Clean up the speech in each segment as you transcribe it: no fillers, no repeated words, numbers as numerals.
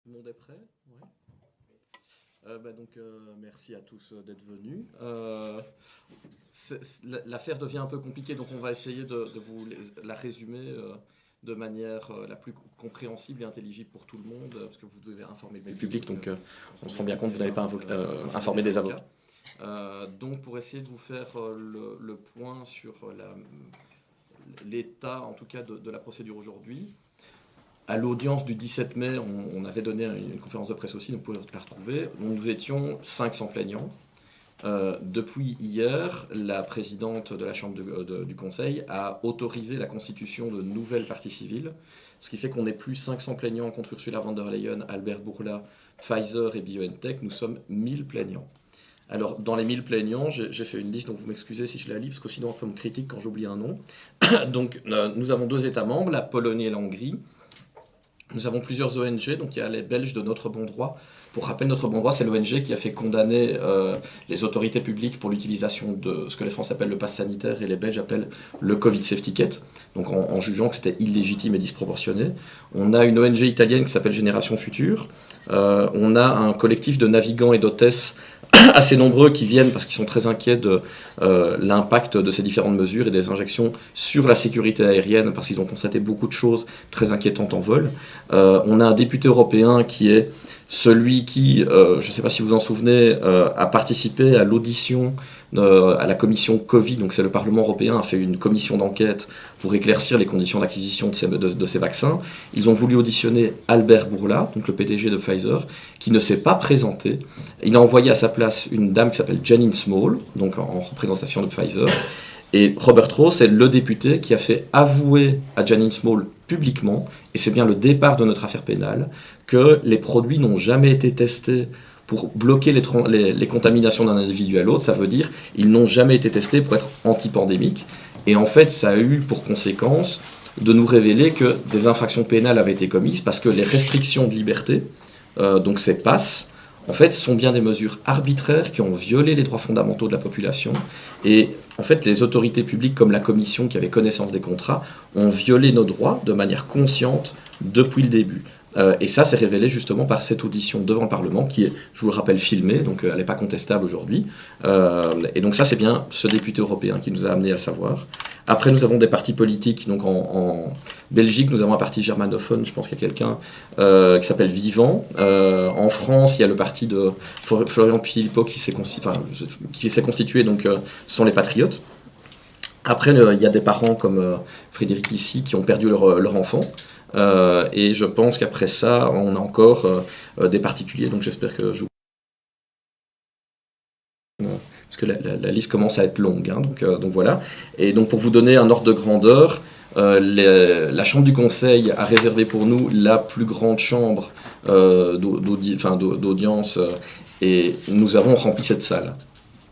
Tout le monde est prêt? Ouais. Merci à tous d'être venus. L'affaire devient un peu compliquée, donc on va essayer de vous la résumer de manière la plus compréhensible et intelligible pour tout le monde, parce que vous devez informer le public, donc on se rend bien compte que vous n'allez pas informer des avocats. Donc pour essayer de vous faire le point sur l'état, en tout cas, de la procédure aujourd'hui. À l'audience du 17 mai, on avait donné une conférence de presse aussi, donc vous pouvez la retrouver. Nous étions 500 plaignants. Depuis hier, la présidente de la Chambre du Conseil a autorisé la constitution de nouvelles parties civiles, ce qui fait qu'on n'est plus 500 plaignants contre Ursula von der Leyen, Albert Bourla, Pfizer et BioNTech, nous sommes 1000 plaignants. Alors, dans les 1000 plaignants, j'ai fait une liste, donc vous m'excusez si je la lis, parce que sinon après on me critique quand j'oublie un nom. Donc, nous avons 2 États membres, la Pologne et la Hongrie. Nous avons plusieurs ONG, donc il y a les Belges de Notre Bon Droit. Pour rappel, Notre Bon Droit, c'est l'ONG qui a fait condamner les autorités publiques pour l'utilisation de ce que les Français appellent le pass sanitaire et les Belges appellent le Covid Safety Kit, donc en jugeant que c'était illégitime et disproportionné. On a une ONG italienne qui s'appelle Génération Future. On a un collectif de navigants et d'hôtesses assez nombreux qui viennent parce qu'ils sont très inquiets de l'impact de ces différentes mesures et des injections sur la sécurité aérienne, parce qu'ils ont constaté beaucoup de choses très inquiétantes en vol. On a un député européen qui est celui qui, je ne sais pas si vous vous en souvenez, a participé à l'audition à la commission Covid, donc c'est le Parlement européen, a fait une commission d'enquête pour éclaircir les conditions d'acquisition de ces vaccins. Ils ont voulu auditionner Albert Bourla, donc le PDG de Pfizer, qui ne s'est pas présenté. Il a envoyé à sa place une dame qui s'appelle Janine Small, donc en représentation de Pfizer. Et Robert Ross est le député qui a fait avouer à Janine Small publiquement, et c'est bien le départ de notre affaire pénale, que les produits n'ont jamais été testés pour bloquer les contaminations d'un individu à l'autre. Ça veut dire qu'ils n'ont jamais été testés pour être antipandémiques. Et en fait, ça a eu pour conséquence de nous révéler que des infractions pénales avaient été commises parce que les restrictions de liberté, donc ces passes, en fait, sont bien des mesures arbitraires qui ont violé les droits fondamentaux de la population. Et en fait, les autorités publiques, comme la Commission qui avait connaissance des contrats, ont violé nos droits de manière consciente depuis le début. Et ça, c'est révélé justement par cette audition devant le Parlement, qui est, je vous le rappelle, filmée, donc elle n'est pas contestable aujourd'hui. Et donc ça, c'est bien ce député européen qui nous a amené à le savoir. Après, nous avons des partis politiques. Donc en Belgique, nous avons un parti germanophone, je pense qu'il y a quelqu'un qui s'appelle Vivant. En France, il y a le parti de Florian Philippot qui s'est constitué, donc ce sont les Patriotes. Après, il y a des parents comme Frédéric ici qui ont perdu leur enfant. Et je pense qu'après ça, on a encore des particuliers, donc j'espère que je... Parce que la liste commence à être longue, hein, donc voilà. Et donc pour vous donner un ordre de grandeur, la Chambre du Conseil a réservé pour nous la plus grande chambre d'audience, et nous avons rempli cette salle.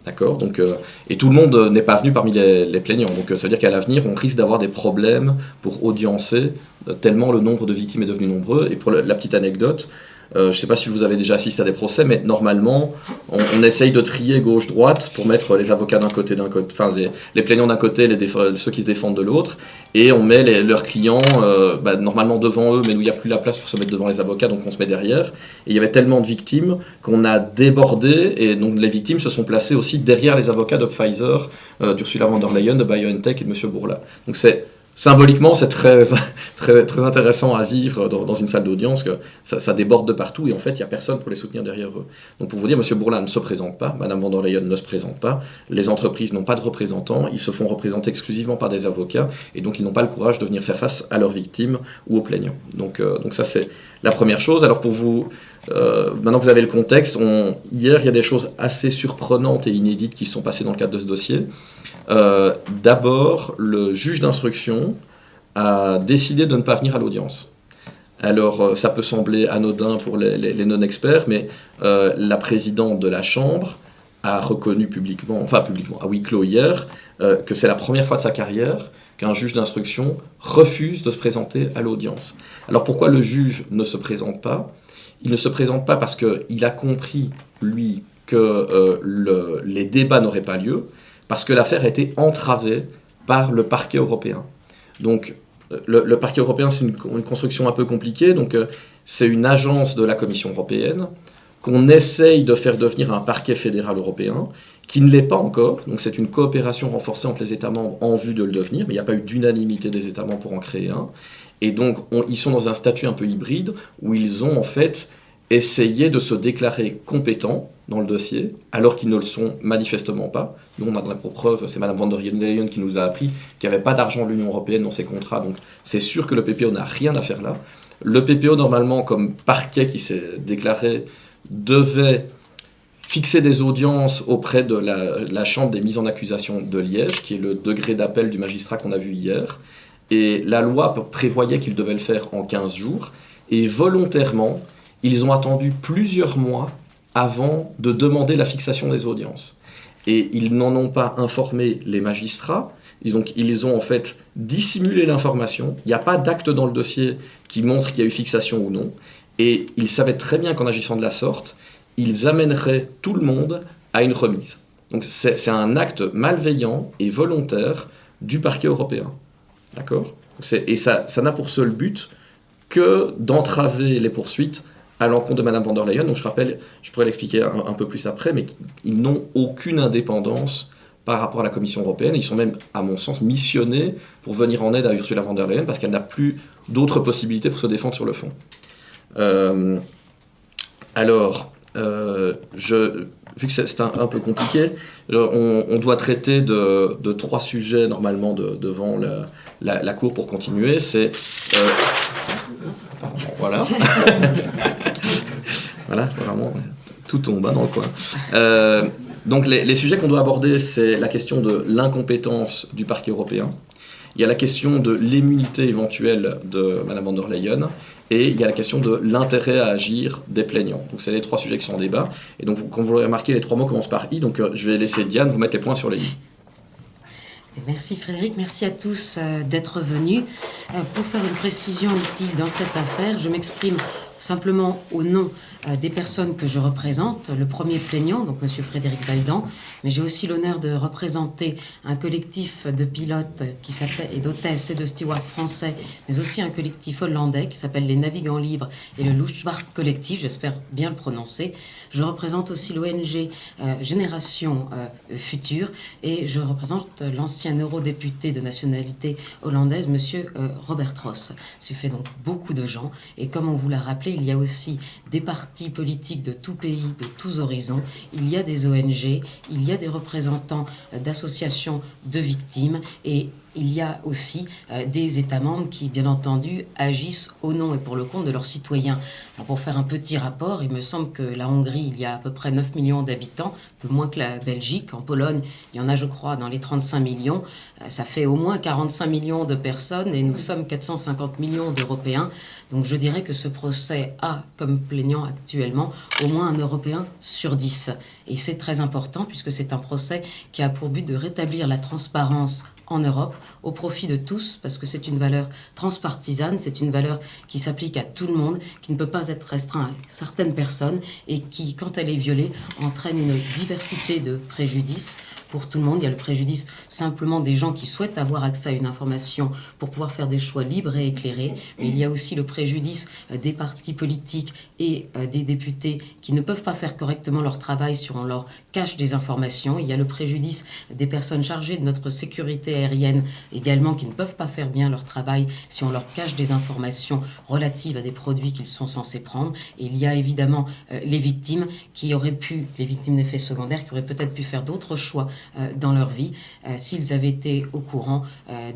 D'accord, donc, et tout le monde n'est pas venu parmi les plaignants. Donc ça veut dire qu'à l'avenir, on risque d'avoir des problèmes pour audiencer, tellement le nombre de victimes est devenu nombreux. Et pour la petite anecdote, je ne sais pas si vous avez déjà assisté à des procès, mais normalement, on essaye de trier gauche-droite pour mettre les avocats d'un côté, enfin les plaignants d'un côté, ceux qui se défendent de l'autre, et on met leurs clients normalement devant eux, mais où il n'y a plus la place pour se mettre devant les avocats, donc on se met derrière. Et il y avait tellement de victimes qu'on a débordé, et donc les victimes se sont placées aussi derrière les avocats de Pfizer, d'Ursula von der Leyen, de BioNTech et de M. Bourla. Donc symboliquement, c'est très, très, très intéressant à vivre dans une salle d'audience, que ça déborde de partout, et en fait, il n'y a personne pour les soutenir derrière eux. Donc pour vous dire, M. Bourla ne se présente pas, Mme von der Leyen ne se présente pas, les entreprises n'ont pas de représentants, ils se font représenter exclusivement par des avocats, et donc ils n'ont pas le courage de venir faire face à leurs victimes ou aux plaignants. Donc ça, c'est la première chose. Alors pour vous... maintenant que vous avez le contexte, hier, il y a des choses assez surprenantes et inédites qui se sont passées dans le cadre de ce dossier. D'abord, le juge d'instruction a décidé de ne pas venir à l'audience. Alors, ça peut sembler anodin pour les non-experts, mais la présidente de la Chambre a reconnu publiquement, à huis clos hier, que c'est la première fois de sa carrière qu'un juge d'instruction refuse de se présenter à l'audience. Alors, pourquoi le juge ne se présente pas ? Il ne se présente pas parce qu'il a compris, lui, que les débats n'auraient pas lieu, parce que l'affaire a été entravée par le parquet européen. Donc, le parquet européen, c'est une construction un peu compliquée. Donc, c'est une agence de la Commission européenne qu'on essaye de faire devenir un parquet fédéral européen, qui ne l'est pas encore. Donc, c'est une coopération renforcée entre les États membres en vue de le devenir, mais il n'y a pas eu d'unanimité des États membres pour en créer un. Et donc, ils sont dans un statut un peu hybride, où ils ont en fait essayé de se déclarer compétents dans le dossier, alors qu'ils ne le sont manifestement pas. Nous, on a pour preuve, c'est Mme von der Leyen qui nous a appris qu'il n'y avait pas d'argent de l'Union européenne dans ces contrats, donc c'est sûr que le PPO n'a rien à faire là. Le PPO, normalement, comme parquet qui s'est déclaré, devait fixer des audiences auprès de la Chambre des mises en accusation de Liège, qui est le degré d'appel du magistrat qu'on a vu hier. Et la loi prévoyait qu'ils devaient le faire en 15 jours, et volontairement, ils ont attendu plusieurs mois avant de demander la fixation des audiences. Et ils n'en ont pas informé les magistrats, et donc ils ont en fait dissimulé l'information. Il n'y a pas d'acte dans le dossier qui montre qu'il y a eu fixation ou non. Et ils savaient très bien qu'en agissant de la sorte, ils amèneraient tout le monde à une remise. Donc c'est un acte malveillant et volontaire du parquet européen. D'accord ? Et ça n'a pour seul but que d'entraver les poursuites à l'encontre de Mme von der Leyen. Donc je rappelle, je pourrais l'expliquer un peu plus après, mais ils n'ont aucune indépendance par rapport à la Commission européenne. Ils sont même, à mon sens, missionnés pour venir en aide à Ursula von der Leyen parce qu'elle n'a plus d'autres possibilités pour se défendre sur le fond. Vu que c'est un peu compliqué, on doit traiter de 3 sujets normalement devant la Cour pour continuer. C'est... voilà. Voilà, vraiment, tout tombe dans le coin. Donc les sujets qu'on doit aborder, c'est la question de l'incompétence du parquet européen. Il y a la question de l'immunité éventuelle de Mme von der Leyen. Et il y a la question de l'intérêt à agir des plaignants. Donc c'est les 3 sujets qui sont en débat. Et donc, comme vous l'aurez remarqué, les 3 mots commencent par I. Donc je vais laisser Diane vous mettre les points sur les I. Merci Frédéric, merci à tous d'être venus. Pour faire une précision utile dans cette affaire, je m'exprime simplement au nom des personnes que je représente, le premier plaignant, donc M. Frédéric Daldan, mais j'ai aussi l'honneur de représenter un collectif de pilotes qui s'appelle, et d'hôtesses et de stewards français, mais aussi un collectif hollandais qui s'appelle les Navigants Libres et le Luchtvaart Collectif, j'espère bien le prononcer. Je représente aussi l'ONG Génération Future et je représente l'ancien eurodéputé de nationalité hollandaise, M. Robert Ross. Ça fait donc beaucoup de gens et comme on vous l'a rappelé, il y a aussi des partis politiques de tout pays, de tous horizons. Il y a des ONG, il y a des représentants d'associations de victimes et il y a aussi des États membres qui, bien entendu, agissent au nom et pour le compte de leurs citoyens. Alors, pour faire un petit rapport, il me semble que la Hongrie, il y a à peu près 9 millions d'habitants, un peu moins que la Belgique. En Pologne, il y en a, je crois, dans les 35 millions. Ça fait au moins 45 millions de personnes et nous sommes 450 millions d'Européens. Donc je dirais que ce procès a comme plaignant actuellement au moins un Européen sur 10. Et c'est très important puisque c'est un procès qui a pour but de rétablir la transparence en Europe, au profit de tous, parce que c'est une valeur transpartisane, c'est une valeur qui s'applique à tout le monde, qui ne peut pas être restreinte à certaines personnes et qui, quand elle est violée, entraîne une diversité de préjudices pour tout le monde. Il y a le préjudice simplement des gens qui souhaitent avoir accès à une information pour pouvoir faire des choix libres et éclairés, mais il y a aussi le préjudice des partis politiques et des députés qui ne peuvent pas faire correctement leur travail si on leur cache des informations. Il y a le préjudice des personnes chargées de notre sécurité aérienne également qui ne peuvent pas faire bien leur travail si on leur cache des informations relatives à des produits qu'ils sont censés prendre. Et il y a évidemment les victimes qui auraient pu, les victimes d'effets secondaires, qui auraient peut-être pu faire d'autres choix dans leur vie s'ils avaient été au courant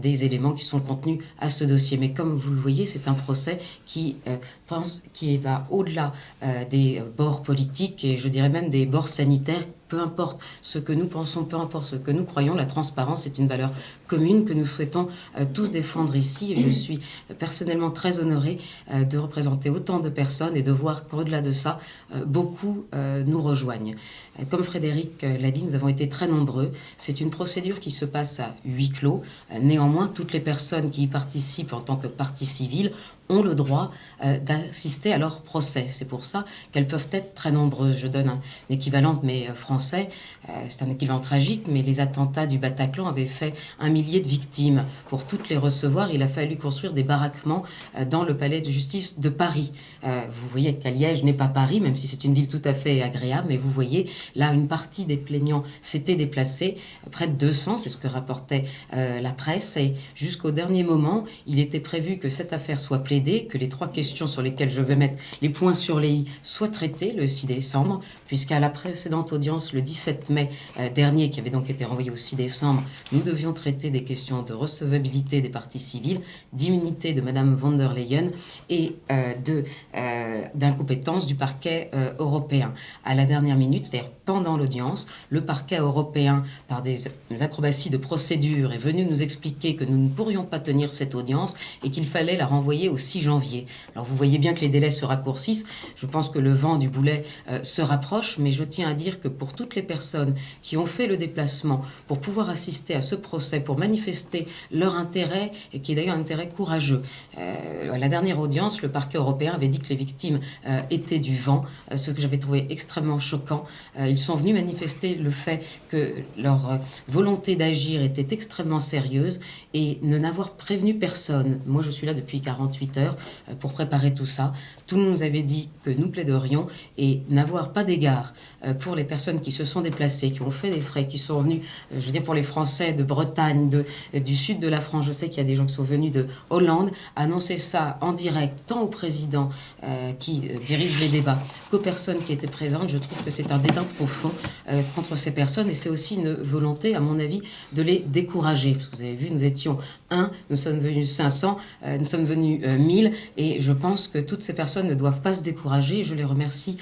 des éléments qui sont contenus à ce dossier. Mais comme vous le voyez, c'est un procès qui va au-delà des bords politiques et je dirais même des bords sanitaires. Peu importe ce que nous pensons, peu importe ce que nous croyons, la transparence est une valeur commune que nous souhaitons tous défendre ici. Et je suis personnellement très honorée de représenter autant de personnes et de voir qu'au-delà de ça, beaucoup nous rejoignent. Comme Frédéric l'a dit, nous avons été très nombreux. C'est une procédure qui se passe à huis clos. Néanmoins, toutes les personnes qui y participent en tant que partie civile ont le droit d'assister à leur procès. C'est pour ça qu'elles peuvent être très nombreuses. Je donne un équivalent de mes français Français. C'est un équivalent tragique, mais les attentats du Bataclan avaient fait 1 millier de victimes. Pour toutes les recevoir, il a fallu construire des baraquements dans le palais de justice de Paris. Vous voyez qu'à Liège n'est pas Paris, même si c'est une ville tout à fait agréable, mais vous voyez, là, une partie des plaignants s'était déplacée, près de 200, c'est ce que rapportait la presse, et jusqu'au dernier moment, il était prévu que cette affaire soit plaidée, que les 3 questions sur lesquelles je vais mettre les points sur les i soient traitées le 6 décembre, puisqu'à la précédente audience, le 17 mai dernier, qui avait donc été renvoyé au 6 décembre, nous devions traiter des questions de recevabilité des parties civiles, d'immunité de Madame von der Leyen et d'incompétence du parquet européen. À la dernière minute, c'est-à-dire pendant l'audience, le parquet européen, par des acrobaties de procédure, est venu nous expliquer que nous ne pourrions pas tenir cette audience et qu'il fallait la renvoyer au 6 janvier. Alors vous voyez bien que les délais se raccourcissent. Je pense que le vent du boulet se rapproche, mais je tiens à dire que pour toutes les personnes qui ont fait le déplacement pour pouvoir assister à ce procès, pour manifester leur intérêt, et qui est d'ailleurs un intérêt courageux. À la dernière audience, le parquet européen avait dit que les victimes étaient du vent, ce que j'avais trouvé extrêmement choquant. Ils sont venus manifester le fait que leur volonté d'agir était extrêmement sérieuse et ne n'avoir prévenu personne. Moi, je suis là depuis 48 heures pour préparer tout ça. Tout le monde nous avait dit que nous plaiderions et n'avoir pas d'égard pour les personnes qui se sont déplacées, qui ont fait des frais, qui sont venus, je veux dire pour les Français de Bretagne, du sud de la France, je sais qu'il y a des gens qui sont venus de Hollande, annoncer ça en direct, tant au président qui dirige les débats qu'aux personnes qui étaient présentes. Je trouve que c'est un dédain profond contre ces personnes et c'est aussi une volonté, à mon avis, de les décourager. Parce que vous avez vu, nous étions 1, nous sommes venus 500, nous sommes venus 1000 et je pense que toutes ces personnes ne doivent pas se décourager. Je les remercie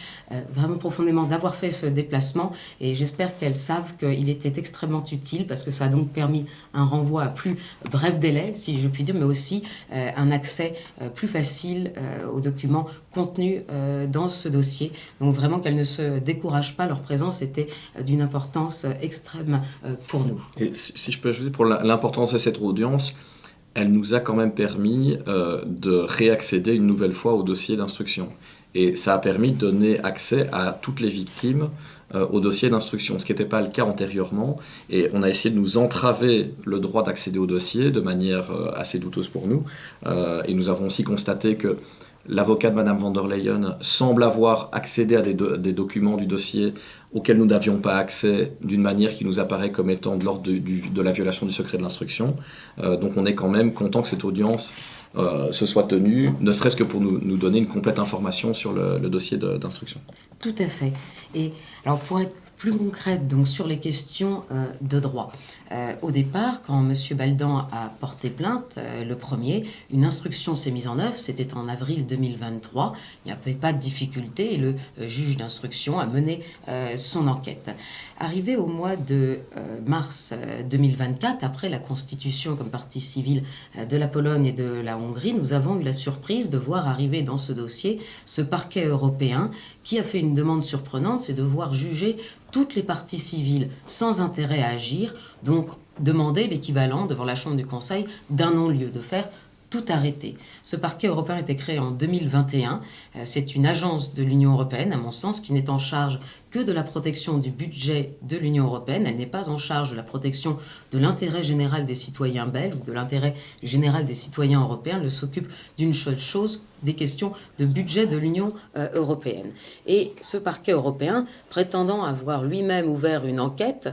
vraiment profondément d'avoir fait ce déplacement et j'espère qu'elles savent qu'il était extrêmement utile parce que ça a donc permis un renvoi à plus bref délai, si je puis dire, mais aussi un accès plus facile aux documents contenus dans ce dossier. Donc vraiment qu'elles ne se découragent pas, leur présence était d'une importance extrême pour nous. Et si je peux ajouter, pour l'importance de cette audience, elle nous a quand même permis de réaccéder une nouvelle fois au dossier d'instruction. Et ça a permis de donner accès à toutes les victimes au dossier d'instruction, ce qui n'était pas le cas antérieurement. Et on a essayé de nous entraver le droit d'accéder au dossier de manière assez douteuse pour nous. Et nous avons aussi constaté que l'avocat de Mme von der Leyen semble avoir accédé à des documents du dossier auxquels nous n'avions pas accès d'une manière qui nous apparaît comme étant de l'ordre de la violation du secret de l'instruction. Donc on est quand même content que cette audience se soit tenue, ne serait-ce que pour nous donner une complète information sur le dossier d'instruction. Tout à fait. Et alors pour être plus concrète donc sur les questions de droit. Au départ, quand M. Baldan a porté plainte, le premier, une instruction s'est mise en œuvre, c'était en avril 2023, il n'y avait pas de difficulté et le juge d'instruction a mené son enquête. Arrivé au mois de mars 2024, après la constitution comme partie civile de la Pologne et de la Hongrie, nous avons eu la surprise de voir arriver dans ce dossier ce parquet européen qui a fait une demande surprenante, c'est de voir juger toutes les parties civiles sans intérêt à agir, donc demander l'équivalent devant la Chambre du Conseil d'un non-lieu, de faire tout arrêter. Ce parquet européen a été créé en 2021. C'est une agence de l'Union européenne, à mon sens, qui n'est en charge que de la protection du budget de l'Union européenne. Elle n'est pas en charge de la protection de l'intérêt général des citoyens belges ou de l'intérêt général des citoyens européens. Elle s'occupe d'une seule chose, des questions de budget de l'Union européenne. Et ce parquet européen, prétendant avoir lui-même ouvert une enquête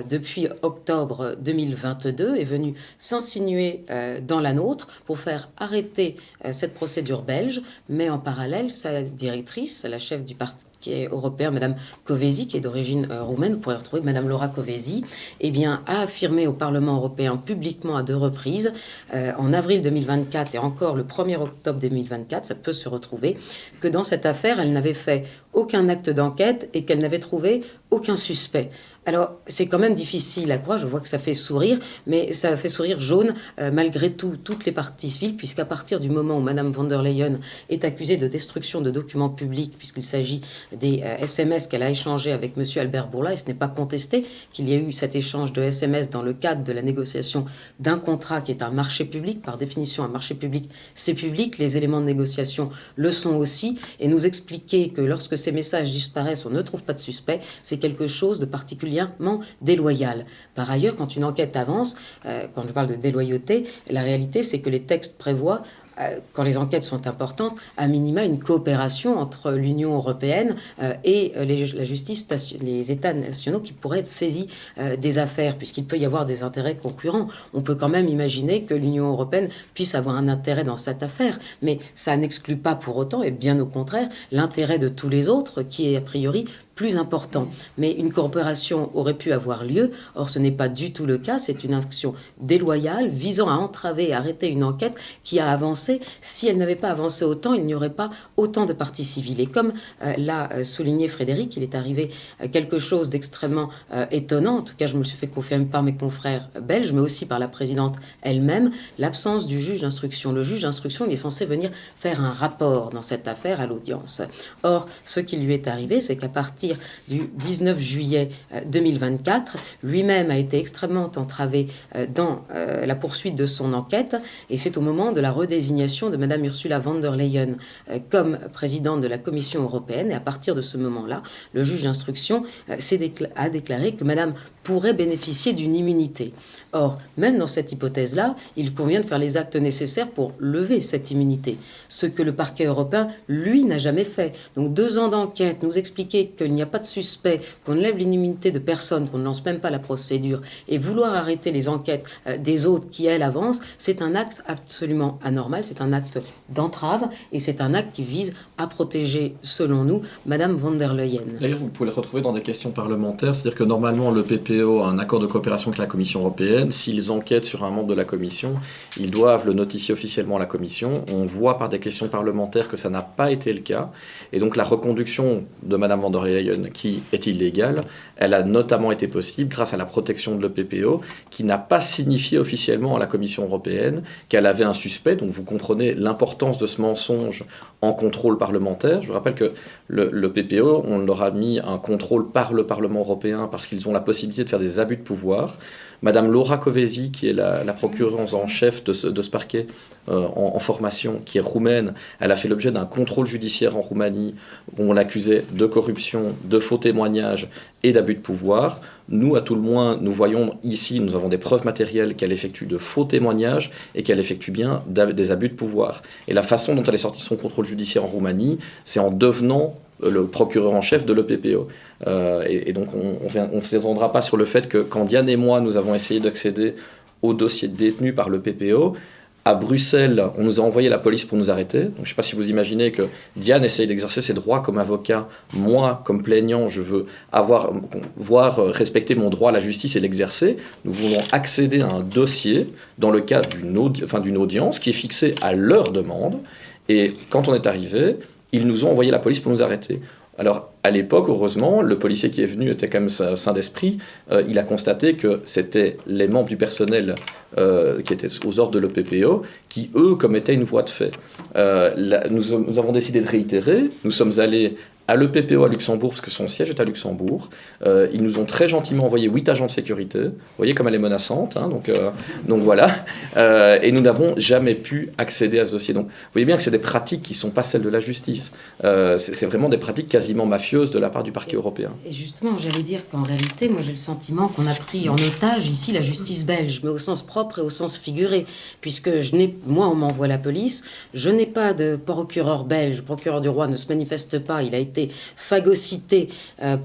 depuis octobre 2022, est venu s'insinuer dans la nôtre pour faire arrêter cette procédure belge, mais en parallèle, sa directrice, la chef du parquet européen, Madame Kövesi, qui est d'origine roumaine, vous pourrez retrouver Madame Laura Kövesi, eh bien, a affirmé au Parlement européen publiquement à 2 reprises, en avril 2024 et encore le 1er octobre 2024, ça peut se retrouver, que dans cette affaire, elle n'avait fait aucun acte d'enquête et qu'elle n'avait trouvé aucun suspect. Alors, c'est quand même difficile à croire, je vois que ça fait sourire, mais ça fait sourire jaune malgré tout, toutes les parties civiles, puisqu'à partir du moment où Mme von der Leyen est accusée de destruction de documents publics, puisqu'il s'agit des SMS qu'elle a échangés avec M. Albert Bourla, et ce n'est pas contesté qu'il y a eu cet échange de SMS dans le cadre de la négociation d'un contrat qui est un marché public. Par définition, un marché public, c'est public, les éléments de négociation le sont aussi, et nous expliquer que lorsque ces messages disparaissent, on ne trouve pas de suspect, c'est quelque chose de particulièrement déloyal. Par ailleurs, quand une enquête avance, quand je parle de déloyauté, la réalité c'est que les textes prévoient, quand les enquêtes sont importantes, à minima une coopération entre l'Union européenne et la justice, les États nationaux qui pourraient être saisis des affaires, puisqu'il peut y avoir des intérêts concurrents. On peut quand même imaginer que l'Union européenne puisse avoir un intérêt dans cette affaire, mais ça n'exclut pas pour autant, et bien au contraire, l'intérêt de tous les autres qui est a priori plus important. Mais une coopération aurait pu avoir lieu, or ce n'est pas du tout le cas, c'est une action déloyale visant à entraver et arrêter une enquête qui a avancé. Si elle n'avait pas avancé autant, il n'y aurait pas autant de parties civiles. Et comme l'a souligné Frédéric, il est arrivé quelque chose d'extrêmement étonnant, en tout cas je me le suis fait confirmer par mes confrères belges, mais aussi par la présidente elle-même, l'absence du juge d'instruction. Le juge d'instruction, il est censé venir faire un rapport dans cette affaire à l'audience. Or, ce qui lui est arrivé, c'est qu'à partir du 19 juillet 2024, lui-même a été extrêmement entravé dans la poursuite de son enquête, et c'est au moment de la redésignation de Mme Ursula von der Leyen comme présidente de la Commission européenne, et à partir de ce moment-là, le juge d'instruction a déclaré que Mme pourrait bénéficier d'une immunité. Or, même dans cette hypothèse-là, il convient de faire les actes nécessaires pour lever cette immunité, ce que le parquet européen, lui, n'a jamais fait. Donc 2 ans d'enquête, nous expliquer qu'il n'y a pas de suspect, qu'on lève l'immunité de personne, qu'on ne lance même pas la procédure, et vouloir arrêter les enquêtes des autres qui, elles, avancent, c'est un acte absolument anormal, c'est un acte d'entrave, et c'est un acte qui vise à protéger, selon nous, Mme von der Leyen. D'ailleurs, vous pouvez le retrouver dans des questions parlementaires, c'est-à-dire que normalement, le PPO a un accord de coopération avec la Commission européenne. S'ils enquêtent sur un membre de la Commission, ils doivent le notifier officiellement à la Commission. On voit par des questions parlementaires que ça n'a pas été le cas. Et donc la reconduction de Mme von der Leyen, qui est illégale, elle a notamment été possible grâce à la protection de l'EPPO, qui n'a pas signifié officiellement à la Commission européenne qu'elle avait un suspect. Donc vous comprenez l'importance de ce mensonge en contrôle parlementaire. Je vous rappelle que le PPO, on leur a mis un contrôle par le Parlement européen parce qu'ils ont la possibilité de faire des abus de pouvoir. Madame Laura Kövesi, qui est la procureure en chef de ce parquet en formation, qui est roumaine, elle a fait l'objet d'un contrôle judiciaire en Roumanie où on l'accusait de corruption, de faux témoignages et d'abus de pouvoir. Nous, à tout le moins, nous voyons ici, nous avons des preuves matérielles qu'elle effectue de faux témoignages et qu'elle effectue bien des abus de pouvoir. Et la façon dont elle est sortie de son contrôle judiciaire en Roumanie, c'est en devenant le procureur en chef de l'EPPO. Et donc on ne s'étendra pas sur le fait que quand Diane et moi, nous avons essayé d'accéder au dossier détenu par l'EPPO, à Bruxelles, on nous a envoyé la police pour nous arrêter. Donc, je ne sais pas si vous imaginez que Diane essaye d'exercer ses droits comme avocat. Moi, comme plaignant, je veux voir respecter mon droit à la justice et l'exercer. Nous voulons accéder à un dossier dans le cadre d'une audience qui est fixée à leur demande. Et quand on est arrivé, ils nous ont envoyé la police pour nous arrêter. Alors, à l'époque, heureusement, le policier qui est venu était quand même sain d'esprit. Il a constaté que c'était les membres du personnel qui étaient aux ordres de l'EPPO qui, eux, commettaient une voie de fait. Nous avons décidé de réitérer. Nous sommes allés à l'EPPO à Luxembourg, parce que son siège est à Luxembourg. Ils nous ont très gentiment envoyé 8 agents de sécurité. Vous voyez comme elle est menaçante, hein, donc voilà. Et nous n'avons jamais pu accéder à ce dossier. Donc vous voyez bien que c'est des pratiques qui ne sont pas celles de la justice. C'est vraiment des pratiques quasiment mafieuses de la part du parquet européen. Et justement, j'allais dire qu'en réalité, moi j'ai le sentiment qu'on a pris en otage ici la justice belge, mais au sens propre et au sens figuré, puisque moi on m'envoie la police, je n'ai pas de procureur belge, le procureur du roi ne se manifeste pas, il a été phagocyté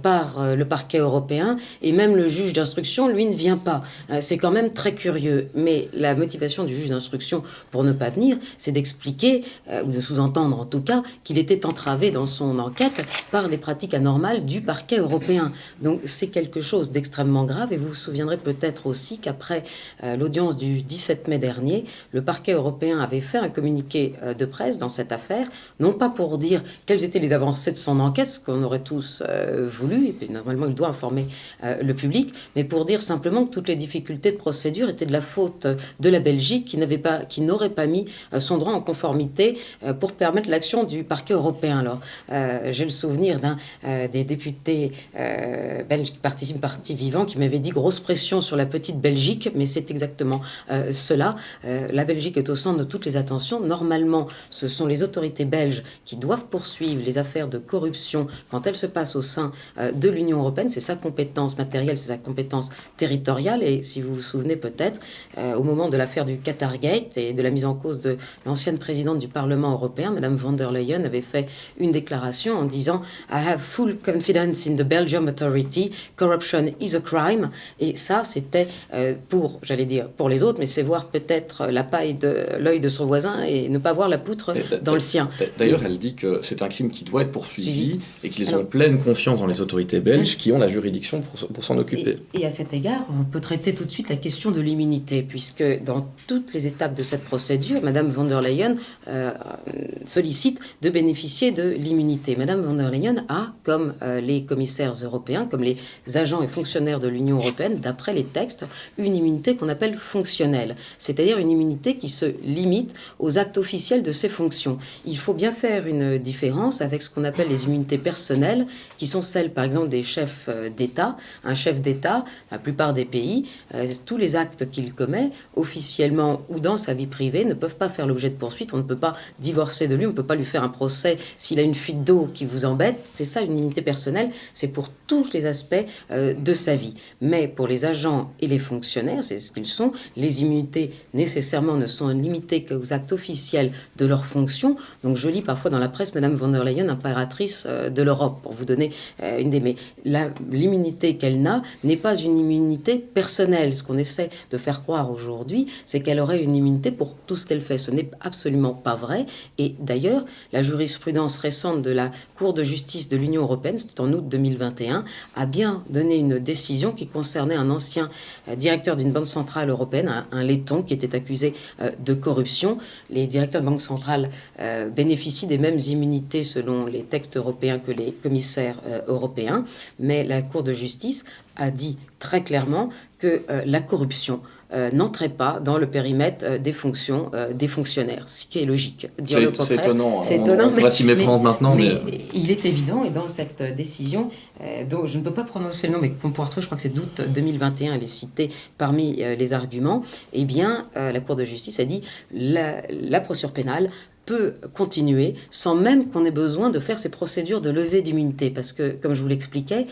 par le parquet européen, et même le juge d'instruction, lui, ne vient pas. C'est quand même très curieux. Mais la motivation du juge d'instruction pour ne pas venir, c'est d'expliquer, ou de sous-entendre en tout cas, qu'il était entravé dans son enquête par les pratiques anormales du parquet européen. Donc c'est quelque chose d'extrêmement grave, et vous vous souviendrez peut-être aussi qu'après l'audience du 17 mai dernier, le parquet européen avait fait un communiqué de presse dans cette affaire, non pas pour dire quelles étaient les avancées de son enquête, ce qu'on aurait tous voulu, et puis normalement il doit informer le public, mais pour dire simplement que toutes les difficultés de procédure étaient de la faute de la Belgique qui n'aurait pas mis son droit en conformité pour permettre l'action du parquet européen. Alors, j'ai le souvenir d'un des députés belges qui participent parti vivant qui m'avait dit grosse pression sur la petite Belgique, mais c'est exactement cela. La Belgique est au centre de toutes les attentions. Normalement, ce sont les autorités belges qui doivent poursuivre les affaires de corruption quand elles se passent au sein de l'Union européenne. C'est sa compétence matérielle, c'est sa compétence territoriale. Et si vous vous souvenez peut-être, au moment de l'affaire du Qatargate et de la mise en cause de l'ancienne présidente du Parlement européen, Madame von der Leyen, avait fait une déclaration en disant « I have full confidence in the Belgium authority. Corruption is a crime ». Et ça, c'était j'allais dire, pour les autres, mais c'est voir peut-être la paille de l'œil de son voisin et ne pas voir la poutre dans le sien. D'ailleurs, elle dit que c'est un crime qui doit être poursuivi et qu'ils ont pleine confiance dans les autorités belges qui ont la juridiction pour s'en occuper. Et à cet égard, on peut traiter tout de suite la question de l'immunité, puisque dans toutes les étapes de cette procédure, Madame von der Leyen sollicite de bénéficier de l'immunité. Madame von der Leyen a, comme les commissaires européens, comme les agents et fonctionnaires de l'Union européenne, d'après les textes, une immunité qu'on appelle fonctionnelle, c'est-à-dire une immunité qui se limite aux actes officiels de ses fonctions. Il faut bien faire une différence avec ce qu'on appelle les immunités personnelles, qui sont celles, par exemple, des chefs d'État. Un chef d'État, la plupart des pays, tous les actes qu'il commet, officiellement ou dans sa vie privée, ne peuvent pas faire l'objet de poursuites. On ne peut pas divorcer de lui, on ne peut pas lui faire un procès s'il a une fuite d'eau qui vous embête. C'est ça, une immunité personnelle, c'est pour tous les aspects de sa vie. Mais pour les agents et les fonctionnaires, c'est ce qu'ils sont, les immunités nécessairement ne sont limitées qu'aux actes officiels de leurs fonctions. Donc je lis parfois dans la presse Madame von der Leyen, impératrice de l'Europe, pour vous donner une des... Mais l'immunité qu'elle n'a n'est pas une immunité personnelle. Ce qu'on essaie de faire croire aujourd'hui, c'est qu'elle aurait une immunité pour tout ce qu'elle fait. Ce n'est absolument pas vrai. Et d'ailleurs, la jurisprudence récente de la Cour de justice de l'Union européenne, c'était en août 2021, a bien donné une décision qui concernait un ancien directeur d'une banque centrale européenne, un laiton qui était accusé de corruption. Les directeurs de banque centrale bénéficient des mêmes immunités selon les textes européens que les commissaires européens, mais la Cour de justice a dit très clairement que la corruption n'entrait pas dans le périmètre des fonctions des fonctionnaires, ce qui est logique. Dire le contraire, c'est étonnant. On va s'y méprendre maintenant. Mais il est évident, et dans cette décision, dont je ne peux pas prononcer le nom, mais qu'on pourra retrouver, je crois que c'est d'août 2021, elle est citée parmi les arguments, eh bien, la Cour de justice a dit la procédure pénale peut continuer sans même qu'on ait besoin de faire ces procédures de levée d'immunité. Parce que, comme je vous l'expliquais,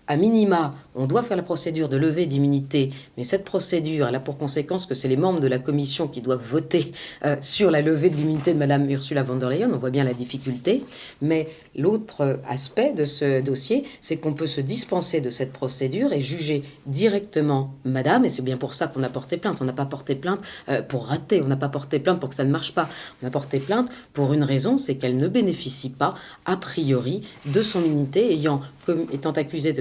à minima, on doit faire la procédure de levée d'immunité, mais cette procédure, elle a pour conséquence que c'est les membres de la commission qui doivent voter sur la levée de l'immunité de Madame Ursula von der Leyen. On voit bien la difficulté. Mais l'autre aspect de ce dossier, c'est qu'on peut se dispenser de cette procédure et juger directement Madame, et c'est bien pour ça qu'on a porté plainte. On n'a pas porté plainte pour rater, on n'a pas porté plainte pour que ça ne marche pas. On a porté plainte pour une raison, c'est qu'elle ne bénéficie pas, a priori, de son immunité, étant accusée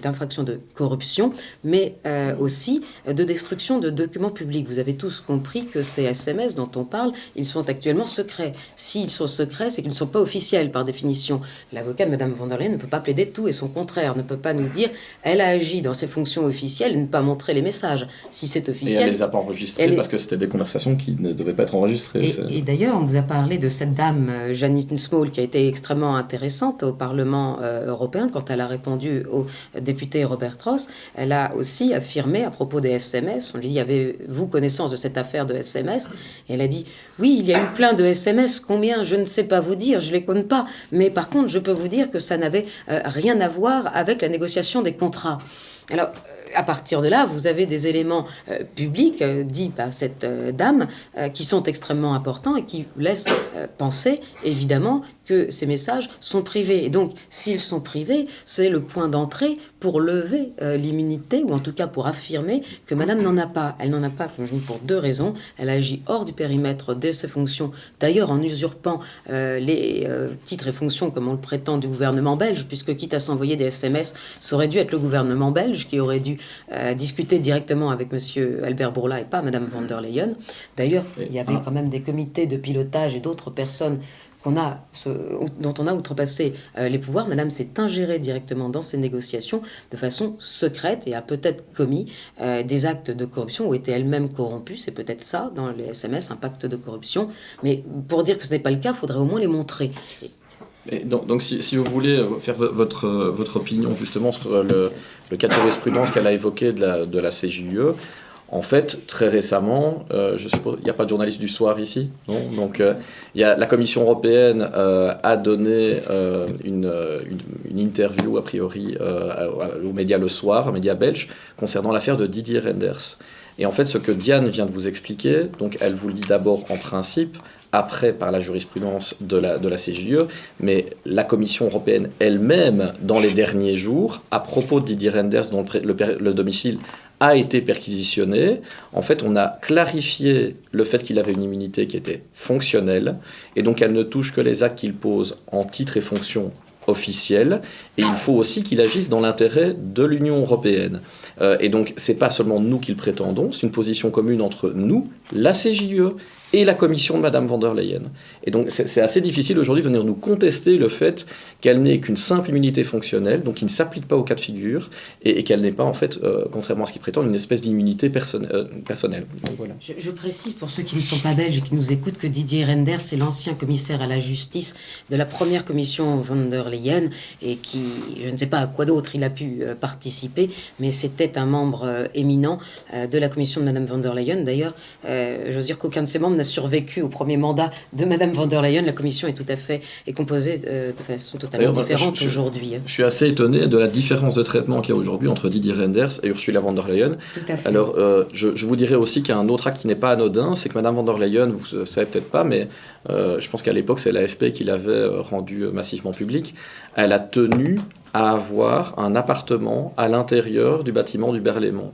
d'infraction de corruption, mais aussi de destruction de documents publics. Vous avez tous compris que ces SMS dont on parle, ils sont actuellement secrets. S'ils sont secrets, c'est qu'ils ne sont pas officiels par définition. L'avocat de Mme von der Leyen ne peut pas plaider tout et son contraire, ne peut pas nous dire elle a agi dans ses fonctions officielles et ne pas montrer les messages. Si c'est officiel... Et elle ne les a pas enregistrés parce que c'était des conversations qui ne devaient pas être enregistrées. Et d'ailleurs, on vous a parlé de cette dame, Janine Small, qui a été extrêmement intéressante au Parlement européen quand elle a répondu au député Robert Ross. Elle a aussi affirmé à propos des SMS, on lui dit, avez-vous connaissance de cette affaire de SMS? Et elle a dit, oui, il y a eu plein de SMS, combien, je ne sais pas vous dire, je ne les compte pas, mais par contre, je peux vous dire que ça n'avait rien à voir avec la négociation des contrats. Alors, à partir de là, vous avez des éléments publics dits par cette dame qui sont extrêmement importants et qui laissent penser, évidemment, que ces messages sont privés. Et donc, s'ils sont privés, c'est le point d'entrée pour lever l'immunité, ou en tout cas pour affirmer que Madame n'en a pas. Elle n'en a pas, comme je dis, pour deux raisons. Elle agit hors du périmètre de ses fonctions, d'ailleurs en usurpant les titres et fonctions, comme on le prétend, du gouvernement belge, puisque quitte à s'envoyer des SMS, ça aurait dû être le gouvernement belge qui aurait dû discuter directement avec M. Albert Bourla et pas Mme von der Leyen. D'ailleurs, il y avait quand même des comités de pilotage et d'autres personnes dont on a outrepassé les pouvoirs. Madame s'est ingérée directement dans ces négociations de façon secrète et a peut-être commis des actes de corruption ou était elle-même corrompue. C'est peut-être ça, dans les SMS, un pacte de corruption. Mais pour dire que ce n'est pas le cas, il faudrait au moins les montrer. Et donc si vous voulez faire votre opinion justement sur le cas de jurisprudence qu'elle a évoqué de la CJUE, en fait, très récemment, je suppose, il n'y a pas de journaliste du soir ici, non? Donc, la Commission européenne a donné une interview, a priori, aux médias Le Soir, un média belge, concernant l'affaire de Didier Reynders. Et en fait, ce que Diane vient de vous expliquer, donc elle vous le dit d'abord en principe, après par la jurisprudence de la CJUE, mais la Commission européenne elle-même, dans les derniers jours, à propos de Didier Reynders, dont le domicile a été perquisitionné, en fait, on a clarifié le fait qu'il avait une immunité qui était fonctionnelle, et donc elle ne touche que les actes qu'il pose en titre et fonction officielle, et il faut aussi qu'il agisse dans l'intérêt de l'Union européenne. Et donc, c'est pas seulement nous qui le prétendons, c'est une position commune entre nous, la CJUE, et la commission de Madame von der Leyen. Et donc c'est assez difficile aujourd'hui de venir nous contester le fait qu'elle n'est qu'une simple immunité fonctionnelle, donc qui ne s'applique pas au cas de figure, et qu'elle n'est pas en fait, contrairement à ce qu'ils prétendent, une espèce d'immunité personnelle. Donc, voilà. Je précise pour ceux qui ne sont pas belges et qui nous écoutent que Didier Reynders est l'ancien commissaire à la justice de la première commission von der Leyen et qui, je ne sais pas à quoi d'autre il a pu participer, mais c'était un membre éminent de la commission de Madame von der Leyen. D'ailleurs, j'ose dire qu'aucun de ses membres n'a survécu au premier mandat de Madame von der Leyen. La commission est composée de façon totalement différente aujourd'hui. Je suis assez étonné de la différence de traitement qu'il y a aujourd'hui entre Didier Reynders et Ursula von der Leyen. Tout à fait. Alors, je vous dirais aussi qu'il y a un autre acte qui n'est pas anodin, c'est que Madame von der Leyen, vous ne savez peut-être pas, mais je pense qu'à l'époque, c'est l'AFP qui l'avait rendu massivement public. Elle a tenu à avoir un appartement à l'intérieur du bâtiment du Berlaymont.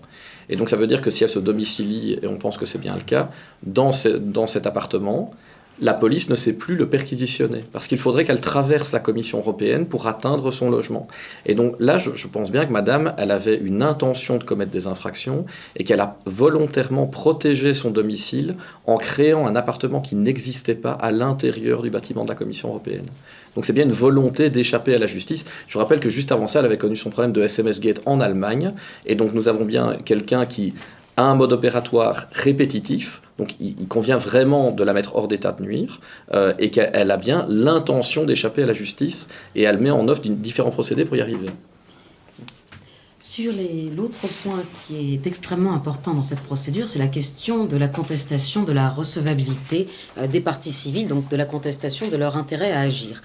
Et donc ça veut dire que si elle se domicilie, et on pense que c'est bien le cas, dans cet appartement, la police ne sait plus le perquisitionner, parce qu'il faudrait qu'elle traverse la Commission européenne pour atteindre son logement. Et donc là, je pense bien que Madame, elle avait une intention de commettre des infractions, et qu'elle a volontairement protégé son domicile en créant un appartement qui n'existait pas à l'intérieur du bâtiment de la Commission européenne. Donc c'est bien une volonté d'échapper à la justice. Je vous rappelle que juste avant ça, elle avait connu son problème de SMS Gate en Allemagne, et donc nous avons bien quelqu'un qui a un mode opératoire répétitif, donc il convient vraiment de la mettre hors d'état de nuire, et qu'elle a bien l'intention d'échapper à la justice, et elle met en œuvre différents procédés pour y arriver. Sur l'autre point qui est extrêmement important dans cette procédure, c'est la question de la contestation de la recevabilité des parties civiles, donc de la contestation de leur intérêt à agir.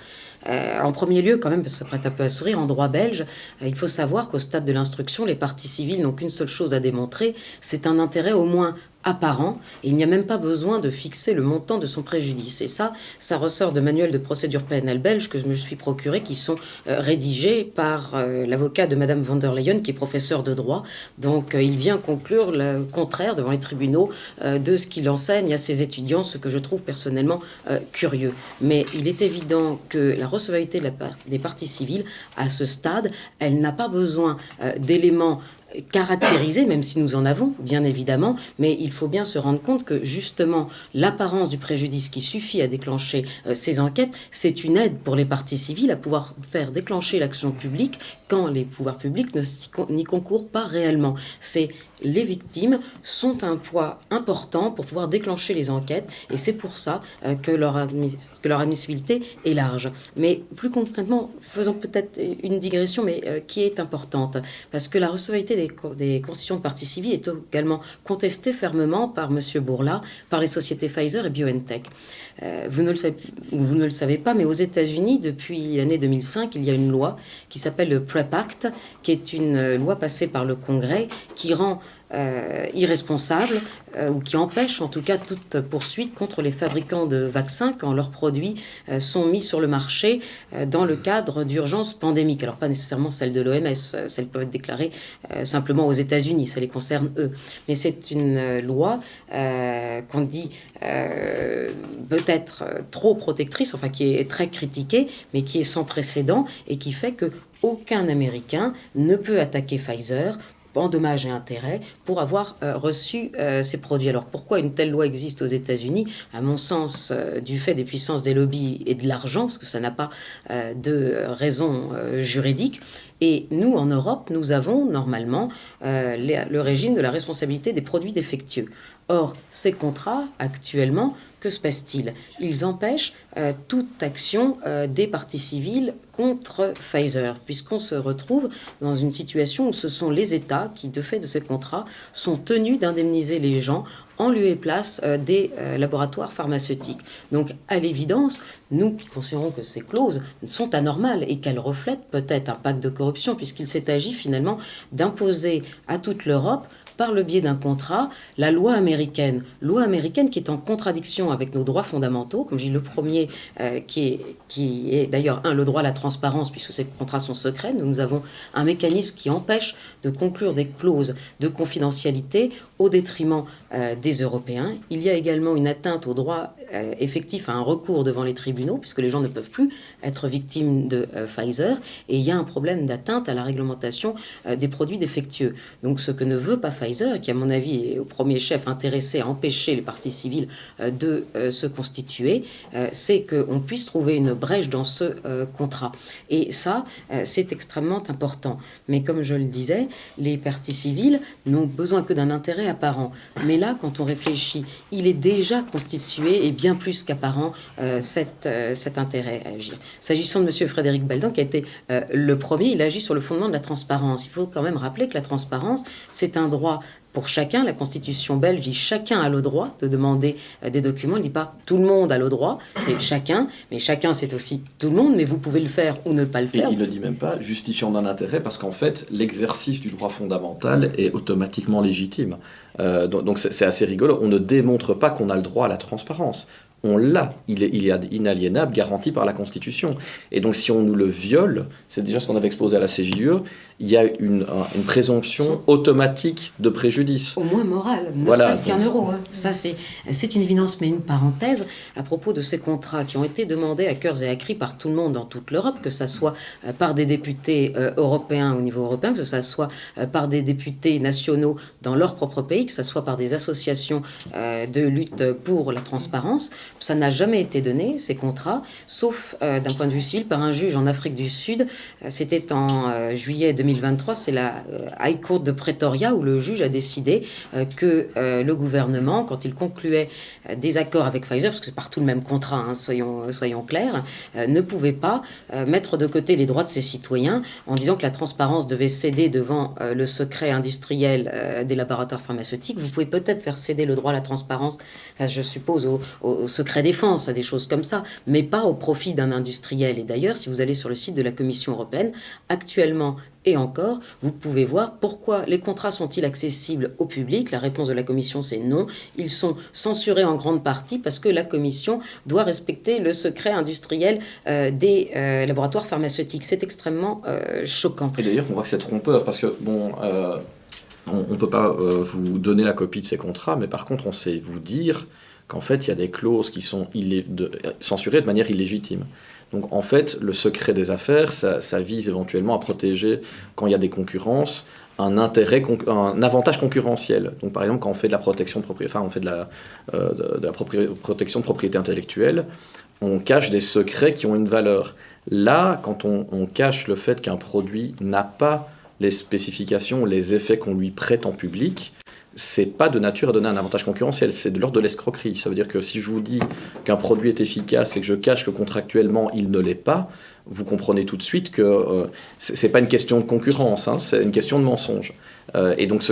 En premier lieu, quand même, parce que ça prête un peu à sourire, en droit belge, il faut savoir qu'au stade de l'instruction, les parties civiles n'ont qu'une seule chose à démontrer, c'est un intérêt au moins apparent, et il n'y a même pas besoin de fixer le montant de son préjudice. Et ça ressort de manuels de procédure pénale belge que je me suis procuré, qui sont rédigés par l'avocat de Madame von der Leyen, qui est professeur de droit. Donc il vient conclure le contraire devant les tribunaux de ce qu'il enseigne à ses étudiants, ce que je trouve personnellement curieux. Mais il est évident que la recevabilité des parties civiles, à ce stade, elle n'a pas besoin d'éléments caractérisés, même si nous en avons, bien évidemment, mais il faut bien se rendre compte que justement l'apparence du préjudice qui suffit à déclencher ces enquêtes, c'est une aide pour les parties civiles à pouvoir faire déclencher l'action publique quand les pouvoirs publics n'y concourent pas réellement. Les victimes sont un poids important pour pouvoir déclencher les enquêtes, et c'est pour ça que leur admissibilité est large. Mais plus concrètement, faisons peut-être une digression, mais qui est importante, parce que la recevabilité des constitutions de partie civile est également contestée fermement par M. Bourla, par les sociétés Pfizer et BioNTech. Vous ne le savez pas, mais aux États-Unis, depuis l'année 2005, il y a une loi qui s'appelle le PrEP Act, qui est une loi passée par le Congrès, qui rend irresponsable ou qui empêche en tout cas toute poursuite contre les fabricants de vaccins quand leurs produits sont mis sur le marché dans le cadre d'urgences pandémiques. Alors pas nécessairement celles de l'OMS, celles peuvent être déclarées simplement aux États-Unis, ça les concerne eux. Mais c'est une loi qu'on dit peut-être trop protectrice, enfin qui est très critiquée, mais qui est sans précédent et qui fait que aucun Américain ne peut attaquer Pfizer en dommages et intérêts pour avoir reçu ces produits. Alors pourquoi une telle loi existe aux États-Unis? À mon sens, du fait des puissances des lobbies et de l'argent, parce que ça n'a pas de raison juridique. Et nous, en Europe, nous avons normalement le régime de la responsabilité des produits défectueux. Or, ces contrats, actuellement, que se passe-t-il? Ils empêchent toute action des parties civiles contre Pfizer, puisqu'on se retrouve dans une situation où ce sont les États qui, de fait de ces contrats, sont tenus d'indemniser les gens en lieu et place des laboratoires pharmaceutiques. Donc, à l'évidence, nous qui considérons que ces clauses sont anormales et qu'elles reflètent peut-être un pacte de corruption, puisqu'il s'est agi finalement d'imposer à toute l'Europe, par le biais d'un contrat, la loi américaine qui est en contradiction avec nos droits fondamentaux, comme je dis, le premier qui est d'ailleurs le droit à la transparence, puisque ces contrats sont secrets. Nous avons un mécanisme qui empêche de conclure des clauses de confidentialité au détriment des Européens. Il y a également une atteinte au droit effectif à un recours devant les tribunaux, puisque les gens ne peuvent plus être victimes de Pfizer, et il y a un problème d'atteinte à la réglementation des produits défectueux. Donc ce que ne veut pas Pfizer, qui à mon avis est au premier chef intéressé à empêcher les parties civiles de se constituer, c'est qu'on puisse trouver une brèche dans ce contrat. Et ça, c'est extrêmement important. Mais comme je le disais, les parties civiles n'ont besoin que d'un intérêt apparent. Mais là, quand on réfléchit, il est déjà constitué et bien plus qu'apparent cet intérêt à agir. S'agissant de M. Frédéric Baldan, qui a été le premier, il agit sur le fondement de la transparence. Il faut quand même rappeler que la transparence, c'est un droit pour chacun. La Constitution belge dit chacun a le droit de demander des documents. Il ne dit pas tout le monde a le droit, c'est chacun. Mais chacun, c'est aussi tout le monde, mais vous pouvez le faire ou ne pas le faire. Et il ne le dit même pas justifiant d'un intérêt, parce qu'en fait, l'exercice du droit fondamental est automatiquement légitime. Donc c'est assez rigolo. On ne démontre pas qu'on a le droit à la transparence. On l'a, il est inaliénable, garanti par la Constitution. Et donc si on nous le viole, c'est déjà ce qu'on avait exposé à la CJUE, il y a une présomption automatique de préjudice. Au moins morale, ne serait-ce qu'un euro. Hein. Ça, c'est une évidence, mais une parenthèse à propos de ces contrats qui ont été demandés à cœurs et à cris par tout le monde dans toute l'Europe, que ce soit par des députés européens au niveau européen, que ce soit par des députés nationaux dans leur propre pays, que ce soit par des associations de lutte pour la transparence. Ça n'a jamais été donné, ces contrats, sauf d'un point de vue civil, par un juge en Afrique du Sud. C'était en juillet 2023, c'est la High Court de Pretoria, où le juge a décidé que le gouvernement, quand il concluait des accords avec Pfizer, parce que c'est partout le même contrat, hein, soyons clairs, ne pouvait pas mettre de côté les droits de ses citoyens en disant que la transparence devait céder devant le secret industriel des laboratoires pharmaceutiques. Vous pouvez peut-être faire céder le droit à la transparence, je suppose, au secret défense, à des choses comme ça, mais pas au profit d'un industriel. Et d'ailleurs, si vous allez sur le site de la Commission européenne, actuellement et encore, vous pouvez voir pourquoi les contrats sont-ils accessibles au public. La réponse de la Commission, c'est non. Ils sont censurés en grande partie parce que la Commission doit respecter le secret industriel des laboratoires pharmaceutiques. C'est extrêmement choquant. Et d'ailleurs, on voit que c'est trompeur parce que, bon... on ne peut pas vous donner la copie de ces contrats, mais par contre, on sait vous dire qu'en fait, il y a des clauses qui sont censurées de manière illégitime. Donc, en fait, le secret des affaires, ça vise éventuellement à protéger, quand il y a des concurrences, un avantage concurrentiel. Donc, par exemple, quand on fait de la protection de propriété, on fait de la protection de propriété intellectuelle, on cache des secrets qui ont une valeur. Là, quand on cache le fait qu'un produit n'a pas les spécifications, les effets qu'on lui prête en public, c'est pas de nature à donner un avantage concurrentiel, c'est de l'ordre de l'escroquerie. Ça veut dire que si je vous dis qu'un produit est efficace et que je cache que contractuellement il ne l'est pas, vous comprenez tout de suite que c'est pas une question de concurrence, hein, c'est une question de mensonge. Et donc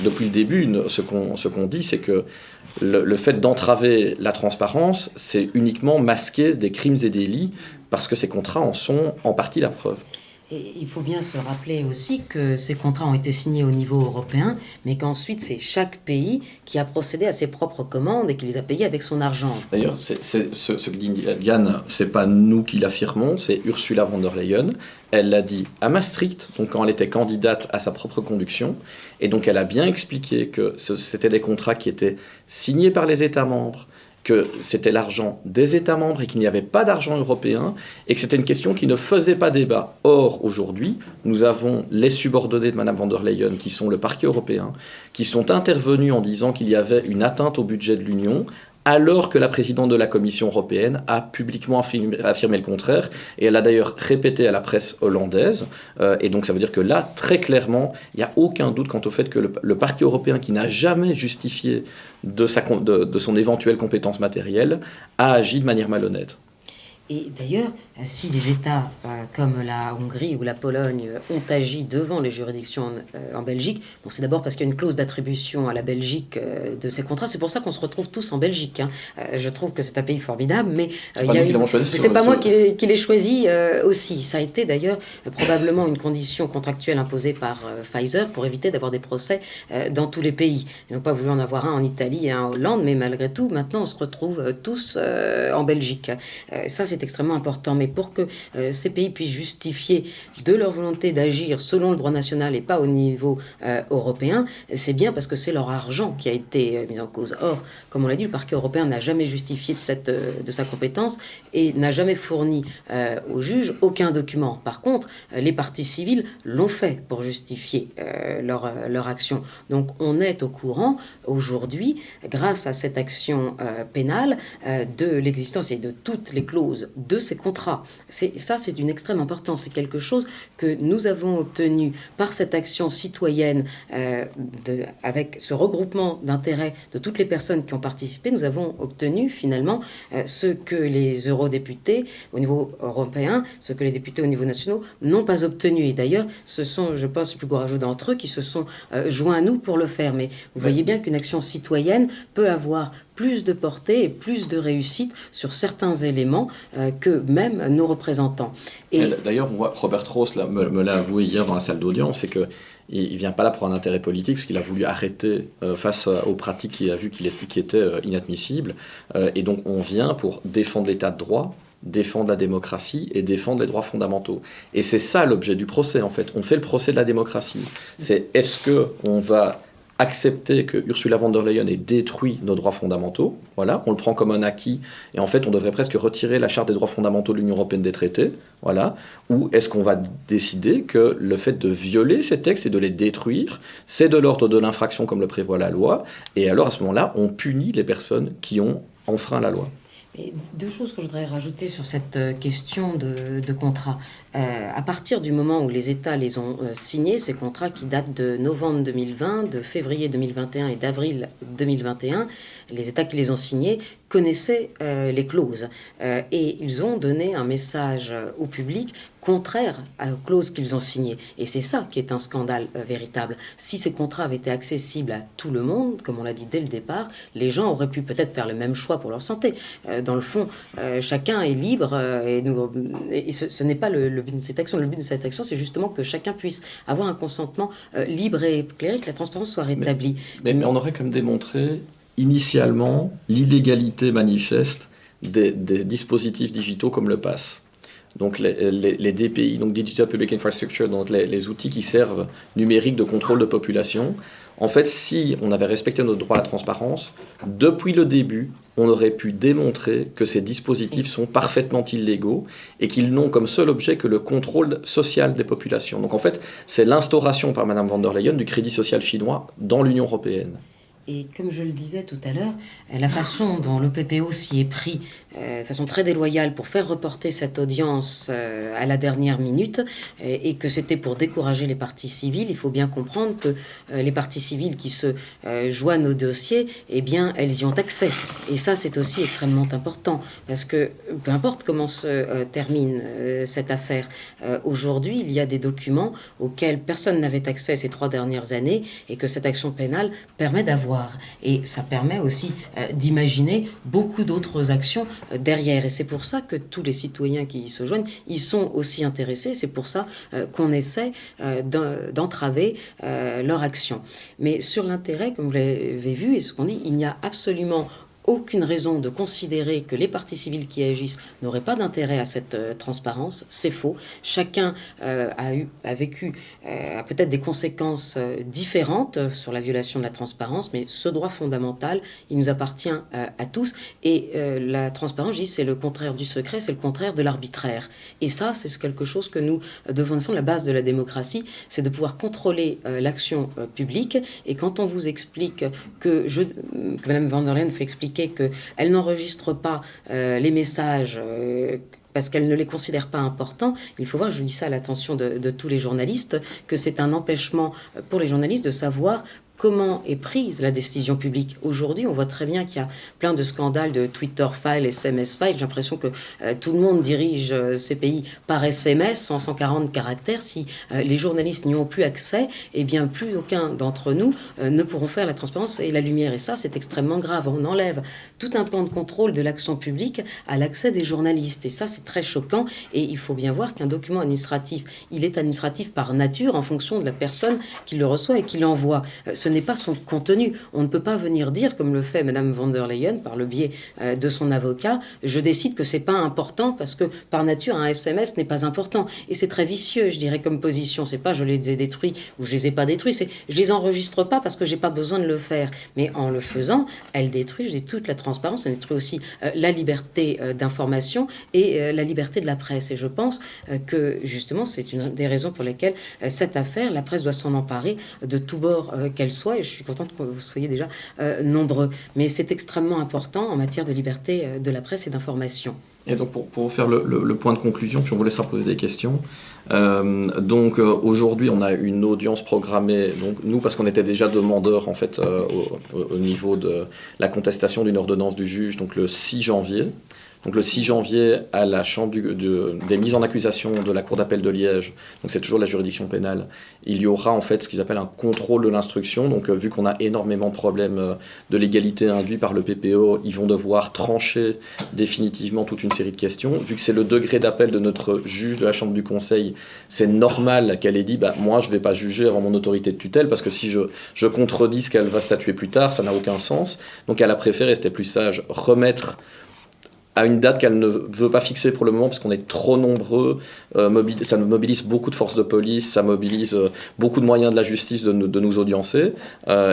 depuis le début, ce qu'on dit, c'est que le fait d'entraver la transparence, c'est uniquement masquer des crimes et délits, parce que ces contrats en sont en partie la preuve. Et il faut bien se rappeler aussi que ces contrats ont été signés au niveau européen, mais qu'ensuite c'est chaque pays qui a procédé à ses propres commandes et qui les a payés avec son argent. D'ailleurs, ce que dit Diane, c'est pas nous qui l'affirmons, c'est Ursula von der Leyen. Elle l'a dit à Maastricht, donc quand elle était candidate à sa propre conduction, et donc elle a bien expliqué que c'était des contrats qui étaient signés par les États membres que c'était l'argent des États membres et qu'il n'y avait pas d'argent européen et que c'était une question qui ne faisait pas débat. Or, aujourd'hui, nous avons les subordonnés de Mme von der Leyen, qui sont le parquet européen, qui sont intervenus en disant qu'il y avait une atteinte au budget de l'Union, alors que la présidente de la Commission européenne a publiquement affirmé le contraire, et elle a d'ailleurs répété à la presse hollandaise, et donc ça veut dire que là, très clairement, il n'y a aucun doute quant au fait que le parquet européen, qui n'a jamais justifié de son éventuelle compétence matérielle, a agi de manière malhonnête. Et d'ailleurs, si les États comme la Hongrie ou la Pologne ont agi devant les juridictions en Belgique, bon, c'est d'abord parce qu'il y a une clause d'attribution à la Belgique de ces contrats. C'est pour ça qu'on se retrouve tous en Belgique. Hein. Je trouve que c'est un pays formidable, mais c'est pas moi qui l'ai choisi aussi. Ça a été d'ailleurs probablement une condition contractuelle imposée par Pfizer pour éviter d'avoir des procès dans tous les pays. Ils n'ont pas voulu en avoir un en Italie et un en Hollande, mais malgré tout, maintenant, on se retrouve tous en Belgique. Ça, c'est extrêmement important. Mais pour que ces pays puissent justifier de leur volonté d'agir selon le droit national et pas au niveau européen, c'est bien parce que c'est leur argent qui a été mis en cause. Or, comme on l'a dit, le parquet européen n'a jamais justifié de sa compétence et n'a jamais fourni aux juges aucun document. Par contre, les parties civiles l'ont fait pour justifier leur action. Donc on est au courant aujourd'hui, grâce à cette action pénale, de l'existence et de toutes les clauses de ces contrats. Ça, c'est d'une extrême importance. C'est quelque chose que nous avons obtenu par cette action citoyenne, avec ce regroupement d'intérêts de toutes les personnes qui ont participé. Nous avons obtenu finalement ce que les eurodéputés au niveau européen, ce que les députés au niveau national n'ont pas obtenu. Et d'ailleurs, ce sont, je pense, les plus courageux d'entre eux qui se sont joints à nous pour le faire. Mais vous voyez bien qu'une action citoyenne peut avoir plus de portée et plus de réussite sur certains éléments que même nos représentants. Et d'ailleurs, Robert Ross me l'a avoué hier dans la salle d'audience, c'est qu'il ne vient pas là pour un intérêt politique, parce qu'il a voulu arrêter face aux pratiques qu'il a vues qui étaient inadmissibles. Et donc on vient pour défendre l'état de droit, défendre la démocratie et défendre les droits fondamentaux. Et c'est ça l'objet du procès, en fait. On fait le procès de la démocratie. C'est est-ce qu'on va accepter que Ursula von der Leyen ait détruit nos droits fondamentaux, voilà, on le prend comme un acquis, et en fait on devrait presque retirer la charte des droits fondamentaux de l'Union européenne des traités, voilà, ou est-ce qu'on va décider que le fait de violer ces textes et de les détruire, c'est de l'ordre de l'infraction comme le prévoit la loi, et alors à ce moment-là, on punit les personnes qui ont enfreint la loi. Et deux choses que je voudrais rajouter sur cette question de contrat. À partir du moment où les États les ont signés, ces contrats qui datent de novembre 2020, de février 2021 et d'avril 2021, les États qui les ont signés connaissaient les clauses. Et ils ont donné un message au public contraire aux clauses qu'ils ont signées. Et c'est ça qui est un scandale véritable. Si ces contrats avaient été accessibles à tout le monde, comme on l'a dit dès le départ, les gens auraient pu peut-être faire le même choix pour leur santé. Dans le fond, chacun est libre et ce n'est pas le but de cette action. Le but de cette action, c'est justement que chacun puisse avoir un consentement libre et éclairé, que la transparence soit rétablie. Mais on aurait quand même démontré initialement l'illégalité manifeste des dispositifs digitaux comme le pass. Donc les DPI, donc Digital Public Infrastructure, donc les outils qui servent numériques de contrôle de population. En fait, si on avait respecté notre droit à la transparence, depuis le début, on aurait pu démontrer que ces dispositifs sont parfaitement illégaux et qu'ils n'ont comme seul objet que le contrôle social des populations. Donc en fait, c'est l'instauration par Mme von der Leyen du crédit social chinois dans l'Union européenne. Et comme je le disais tout à l'heure, la façon dont le PPO s'y est pris, de façon très déloyale, pour faire reporter cette audience à la dernière minute, et que c'était pour décourager les parties civiles, il faut bien comprendre que les parties civiles qui se joignent au dossier, eh bien, elles y ont accès. Et ça, c'est aussi extrêmement important, parce que peu importe comment se termine cette affaire, aujourd'hui, il y a des documents auxquels personne n'avait accès ces 3 dernières années, et que cette action pénale permet d'avoir. Et ça permet aussi d'imaginer beaucoup d'autres actions derrière. Et c'est pour ça que tous les citoyens qui y se joignent, ils sont aussi intéressés. C'est pour ça qu'on essaie d'entraver leur action. Mais sur l'intérêt, comme vous l'avez vu, et ce qu'on dit, il n'y a absolument aucune raison de considérer que les parties civiles qui agissent n'auraient pas d'intérêt à cette transparence. C'est faux. Chacun a vécu peut-être des conséquences différentes sur la violation de la transparence, mais ce droit fondamental, il nous appartient à tous. Et la transparence, je dis, c'est le contraire du secret, c'est le contraire de l'arbitraire. Et ça, c'est quelque chose que nous devons défendre. La base de la démocratie, c'est de pouvoir contrôler l'action publique. Et quand on vous explique que Mme van der Leyen fait expliquer qu'elle n'enregistre pas les messages parce qu'elle ne les considère pas importants, il faut voir, je dis ça à l'attention de tous les journalistes, que c'est un empêchement pour les journalistes de savoir comment est prise la décision publique. Aujourd'hui, on voit très bien qu'il y a plein de scandales de Twitter files, SMS files. J'ai l'impression que tout le monde dirige ces pays par SMS, en 140 caractères. Si les journalistes n'y ont plus accès, eh bien, plus aucun d'entre nous ne pourront faire la transparence et la lumière. Et ça, c'est extrêmement grave. On enlève tout un pan de contrôle de l'action publique à l'accès des journalistes. Et ça, c'est très choquant. Et il faut bien voir qu'un document administratif, il est administratif par nature en fonction de la personne qui le reçoit et qui l'envoie. Ce n'est pas son contenu. On ne peut pas venir dire, comme le fait Mme van der Leyen par le biais de son avocat, je décide que c'est pas important parce que par nature un SMS n'est pas important. Et c'est très vicieux, je dirais, comme position. C'est pas je les ai détruits ou je les ai pas détruits, c'est je les enregistre pas parce que j'ai pas besoin de le faire. Mais en le faisant, elle détruit, je dis, toute la transparence, elle détruit aussi la liberté d'information et la liberté de la presse. Et je pense que justement c'est une des raisons pour lesquelles cette affaire, la presse doit s'en emparer de tous bords qu'elle soit, et je suis contente que vous soyez déjà nombreux. Mais c'est extrêmement important en matière de liberté de la presse et d'information. Et donc pour faire le point de conclusion, puis on vous laissera poser des questions. Aujourd'hui, on a une audience programmée. Donc nous, parce qu'on était déjà demandeurs en fait au niveau de la contestation d'une ordonnance du juge, donc le 6 janvier. Donc le 6 janvier, à la chambre des mises en accusation de la Cour d'appel de Liège, donc c'est toujours la juridiction pénale, il y aura en fait ce qu'ils appellent un contrôle de l'instruction. Donc vu qu'on a énormément de problèmes de légalité induits par le PPO, ils vont devoir trancher définitivement toute une série de questions. Vu que c'est le degré d'appel de notre juge de la Chambre du Conseil, c'est normal qu'elle ait dit moi je ne vais pas juger avant mon autorité de tutelle, parce que si je contredis ce qu'elle va statuer plus tard, ça n'a aucun sens. Donc elle a préféré, c'était plus sage, remettre à une date qu'elle ne veut pas fixer pour le moment parce qu'on est trop nombreux, ça mobilise beaucoup de forces de police, ça mobilise beaucoup de moyens de la justice de nous audiencer,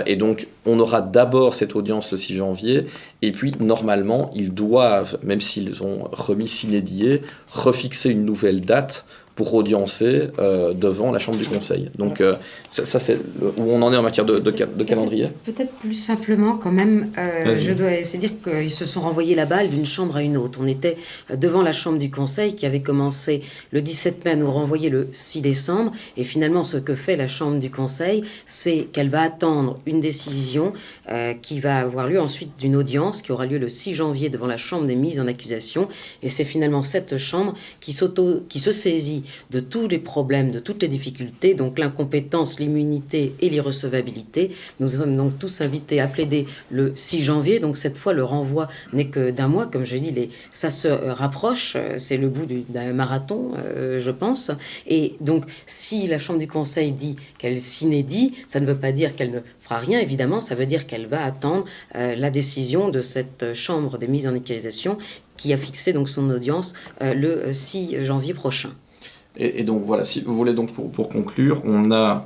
et donc on aura d'abord cette audience le 6 janvier, et puis normalement ils doivent, même s'ils ont remis sine die, refixer une nouvelle date pour audiencer devant la Chambre du Conseil. Donc ça c'est où on en est en matière de calendrier. Peut-être plus simplement quand même, je dois essayer de dire qu'ils se sont renvoyés la balle d'une chambre à une autre. On était devant la Chambre du Conseil qui avait commencé le 17 mai à nous renvoyer le 6 décembre. Et finalement, ce que fait la Chambre du Conseil, c'est qu'elle va attendre une décision qui va avoir lieu ensuite d'une audience qui aura lieu le 6 janvier devant la Chambre des mises en accusation. Et c'est finalement cette Chambre qui se saisit de tous les problèmes, de toutes les difficultés, donc l'incompétence, l'immunité et l'irrecevabilité. Nous sommes donc tous invités à plaider le 6 janvier, donc cette fois le renvoi n'est que d'un mois, comme je l'ai dit, ça se rapproche, c'est le bout d'un marathon, je pense. Et donc si la Chambre du Conseil dit qu'elle s'inédit, ça ne veut pas dire qu'elle ne fera rien, évidemment, ça veut dire qu'elle va attendre la décision de cette Chambre des mises en accusation qui a fixé donc son audience le 6 janvier prochain. Et donc voilà, si vous voulez, donc pour conclure, on a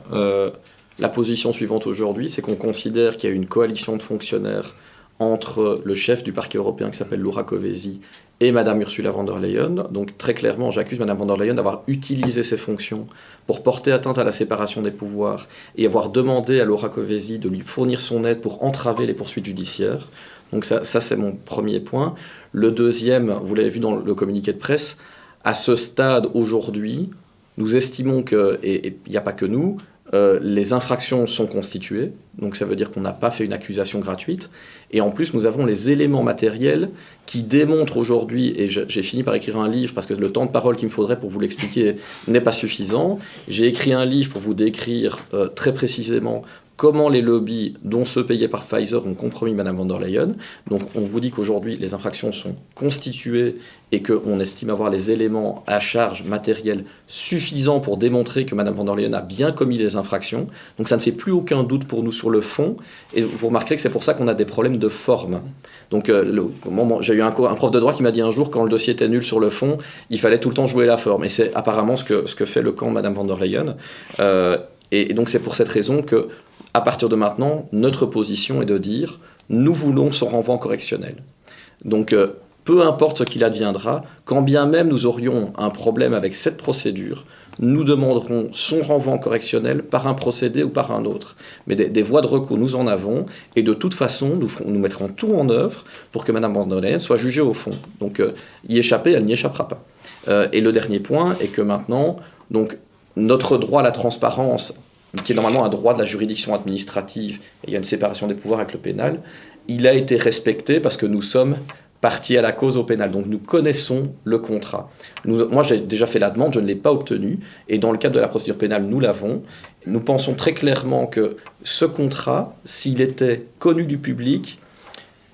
la position suivante aujourd'hui, c'est qu'on considère qu'il y a une coalition de fonctionnaires entre le chef du parquet européen qui s'appelle Laura Kövesi et Madame Ursula von der Leyen. Donc très clairement, j'accuse Madame von der Leyen d'avoir utilisé ses fonctions pour porter atteinte à la séparation des pouvoirs et avoir demandé à Laura Kövesi de lui fournir son aide pour entraver les poursuites judiciaires. Donc ça c'est mon premier point. Le deuxième, vous l'avez vu dans le communiqué de presse, à ce stade, aujourd'hui, nous estimons que, et il n'y a pas que nous, les infractions sont constituées, donc ça veut dire qu'on n'a pas fait une accusation gratuite, et en plus nous avons les éléments matériels qui démontrent aujourd'hui, et j'ai fini par écrire un livre parce que le temps de parole qu'il me faudrait pour vous l'expliquer n'est pas suffisant, j'ai écrit un livre pour vous décrire très précisément comment les lobbies, dont ceux payés par Pfizer, ont compromis Mme von der Leyen. Donc on vous dit qu'aujourd'hui, les infractions sont constituées et qu'on estime avoir les éléments à charge matérielle suffisants pour démontrer que Mme von der Leyen a bien commis les infractions. Donc ça ne fait plus aucun doute pour nous sur le fond. Et vous remarquerez que c'est pour ça qu'on a des problèmes de forme. Donc j'ai eu un prof de droit qui m'a dit un jour, quand le dossier était nul sur le fond, il fallait tout le temps jouer la forme. Et c'est apparemment ce que fait le camp de Mme von der Leyen. Et donc c'est pour cette raison que, à partir de maintenant, notre position est de dire nous voulons son renvoi en correctionnel. Donc peu importe ce qu'il adviendra, quand bien même nous aurions un problème avec cette procédure, nous demanderons son renvoi en correctionnel par un procédé ou par un autre. Mais des voies de recours, nous en avons, et de toute façon, nous mettrons tout en œuvre pour que Mme von der Leyen soit jugée au fond. Donc y échapper, elle n'y échappera pas. Et le dernier point est que maintenant, donc, notre droit à la transparence, qui est normalement un droit de la juridiction administrative, et il y a une séparation des pouvoirs avec le pénal, il a été respecté parce que nous sommes partie à la cause au pénal. Donc nous connaissons le contrat. Moi j'ai déjà fait la demande, je ne l'ai pas obtenue, et dans le cadre de la procédure pénale, nous l'avons. Nous pensons très clairement que ce contrat, s'il était connu du public,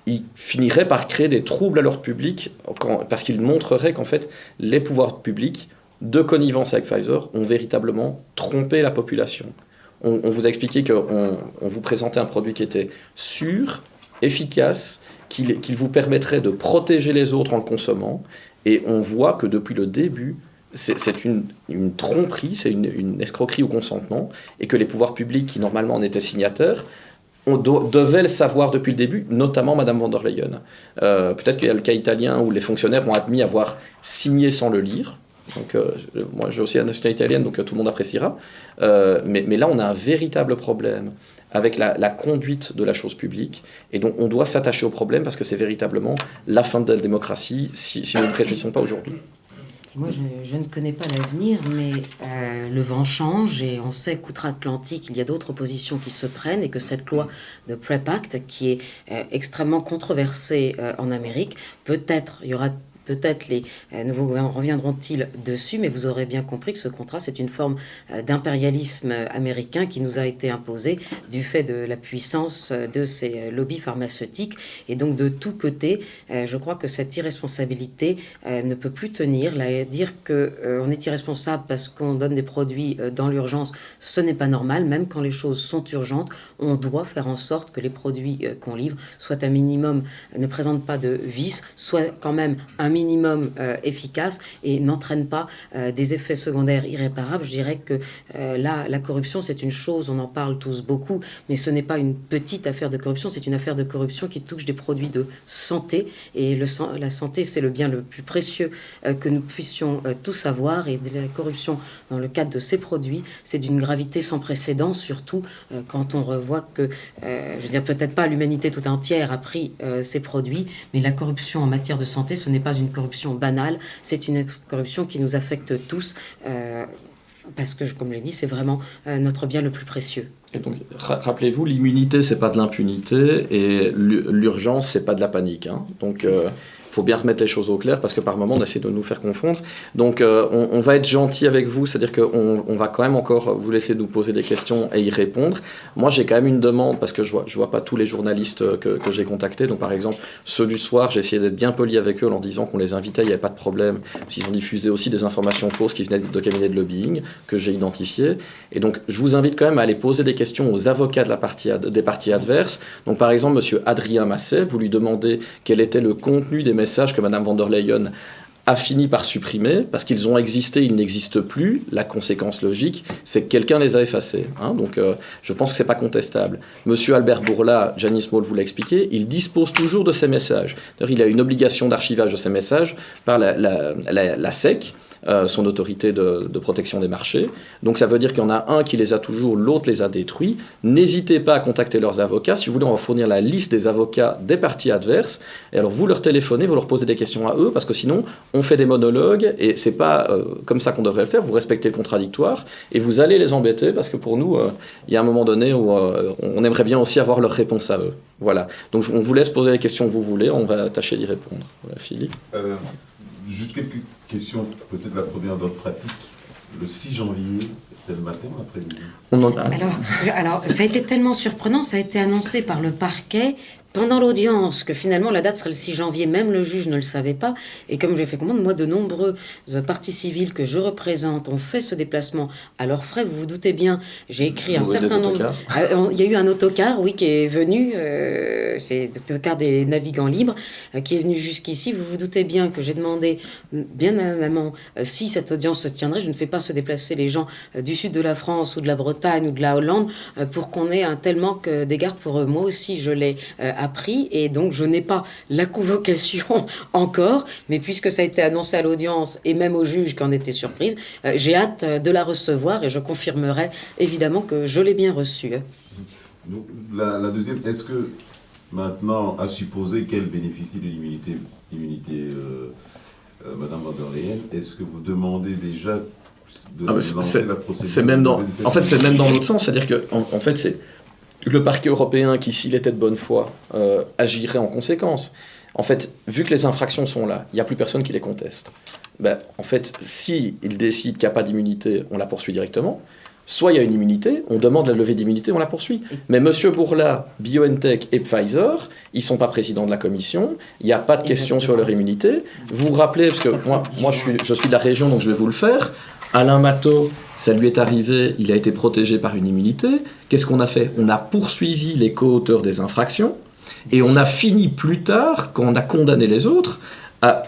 il finirait par créer des troubles à l'ordre public, parce qu'il montrerait qu'en fait, les pouvoirs publics, de connivence avec Pfizer, ont véritablement trompé la population. On vous a expliqué qu'on vous présentait un produit qui était sûr, efficace, qu'il vous permettrait de protéger les autres en le consommant. Et on voit que depuis le début, c'est une tromperie, c'est une escroquerie au consentement, et que les pouvoirs publics, qui normalement en étaient signataires, devaient le savoir depuis le début, notamment Mme von der Leyen. Peut-être qu'il y a le cas italien où les fonctionnaires ont admis avoir signé sans le lire. Donc, moi, j'ai aussi la nationalité italienne, donc tout le monde appréciera. Mais là, on a un véritable problème avec la conduite de la chose publique. Et donc, on doit s'attacher au problème parce que c'est véritablement la fin de la démocratie si nous ne réagissons pas aujourd'hui. Moi, je ne connais pas l'avenir, mais le vent change et on sait qu'outre-Atlantique, il y a d'autres positions qui se prennent et que cette loi de PrEP Act, qui est extrêmement controversée en Amérique, peut-être, il y aura... Peut-être les nouveaux gouvernements reviendront-ils dessus, mais vous aurez bien compris que ce contrat, c'est une forme d'impérialisme américain qui nous a été imposé du fait de la puissance de ces lobbies pharmaceutiques. Et donc, de tous côtés, je crois que cette irresponsabilité ne peut plus tenir. Dire qu'on est irresponsable parce qu'on donne des produits dans l'urgence, ce n'est pas normal. Même quand les choses sont urgentes, on doit faire en sorte que les produits qu'on livre soient un minimum, ne présentent pas de vices, soient quand même un minimum efficace et n'entraîne pas des effets secondaires irréparables. Je dirais que là, la corruption, c'est une chose, on en parle tous beaucoup, mais ce n'est pas une petite affaire de corruption, c'est une affaire de corruption qui touche des produits de santé. Et la santé, c'est le bien le plus précieux que nous puissions tous avoir. Et de la corruption dans le cadre de ces produits, c'est d'une gravité sans précédent, surtout quand on revoit que, je veux dire, peut-être pas l'humanité tout entière a pris ces produits, mais la corruption en matière de santé, ce n'est pas une corruption banale, c'est une corruption qui nous affecte tous, parce que, comme je l'ai dit, c'est vraiment notre bien le plus précieux. Et donc, rappelez-vous, l'immunité, c'est pas de l'impunité, et l'urgence, c'est pas de la panique. Hein. Donc, faut bien remettre les choses au clair, parce que par moment, on essaie de nous faire confondre. Donc, on va être gentil avec vous, c'est-à-dire qu'on va quand même encore vous laisser nous poser des questions et y répondre. Moi, j'ai quand même une demande, parce que je vois pas tous les journalistes que j'ai contactés. Donc, par exemple, ceux du soir, j'ai essayé d'être bien poli avec eux en leur disant qu'on les invitait, il n'y avait pas de problème, parce qu'ils ont diffusé aussi des informations fausses qui venaient de cabinets de lobbying, que j'ai identifiés. Et donc, je vous invite quand même à aller poser des questions aux avocats des parties adverses. Donc, par exemple, M. Adrien Masset, vous lui demandez quel était le contenu des messages que Mme von der Leyen a fini par supprimer, parce qu'ils ont existé, ils n'existent plus. La conséquence logique, c'est que quelqu'un les a effacés. Hein, donc, je pense que ce n'est pas contestable. Monsieur Albert Bourla, Janice Moll vous l'a expliqué, il dispose toujours de ces messages. D'ailleurs, il a une obligation d'archivage de ces messages par la SEC, son autorité de protection des marchés. Donc ça veut dire qu'il y en a un qui les a toujours, l'autre les a détruits. N'hésitez pas à contacter leurs avocats. Si vous voulez, on va fournir la liste des avocats des parties adverses. Et alors vous leur téléphonez, vous leur posez des questions à eux, parce que sinon on fait des monologues et c'est pas comme ça qu'on devrait le faire. Vous respectez le contradictoire et vous allez les embêter, parce que pour nous, il y a un moment donné où on aimerait bien aussi avoir leur réponse à eux. Voilà. Donc on vous laisse poser les questions que vous voulez, on va tâcher d'y répondre. Voilà, Philippe. Juste quelques questions, peut-être la première d'ordre pratique. Le 6 janvier, C'est le matin ou l'après-midi? Alors, ça a été tellement surprenant, ça a été annoncé par le parquet pendant l'audience que finalement la date serait le 6 janvier, même le juge ne le savait pas. Et comme j'ai fait commande, moi, de nombreuses parties civiles que je représente ont fait ce déplacement à leurs frais. Vous vous doutez bien, j'ai écrit un certain nombre... Il y a eu un autocar, oui, qui est venu, c'est l'autocar des navigants libres, qui est venu jusqu'ici. Vous vous doutez bien que j'ai demandé bien avant si cette audience se tiendrait. Je ne fais pas se déplacer les gens du sud de la France ou de la Bretagne ou de la Hollande pour qu'on ait un tel manque d'égard pour eux. Moi aussi, je l'ai appris et donc je n'ai pas la convocation encore, mais puisque ça a été annoncé à l'audience et même au juge qui en était surprise, j'ai hâte de la recevoir et je confirmerai évidemment que je l'ai bien reçue. Donc, la deuxième, est-ce que maintenant, à supposer qu'elle bénéficie de l'immunité, Madame von der Leyen, est-ce que vous demandez déjà de lancer la procédure? C'est même dans l'autre sens, c'est-à-dire que en fait c'est le parquet européen qui, s'il était de bonne foi, agirait en conséquence. En fait, vu que les infractions sont là, il n'y a plus personne qui les conteste. En fait, s'il décide qu'il n'y a pas d'immunité, on la poursuit directement. Soit il y a une immunité, on demande la levée d'immunité, on la poursuit. Mais M. Bourla, BioNTech et Pfizer, ils ne sont pas présidents de la commission, il n'y a pas de question sur leur immunité. Vous vous rappelez, parce que moi je suis de la région, donc je vais vous le faire, Alain Matteau, ça lui est arrivé, il a été protégé par une immunité. Qu'est-ce qu'on a fait? On a poursuivi les co-auteurs des infractions et on a fini plus tard, quand on a condamné les autres,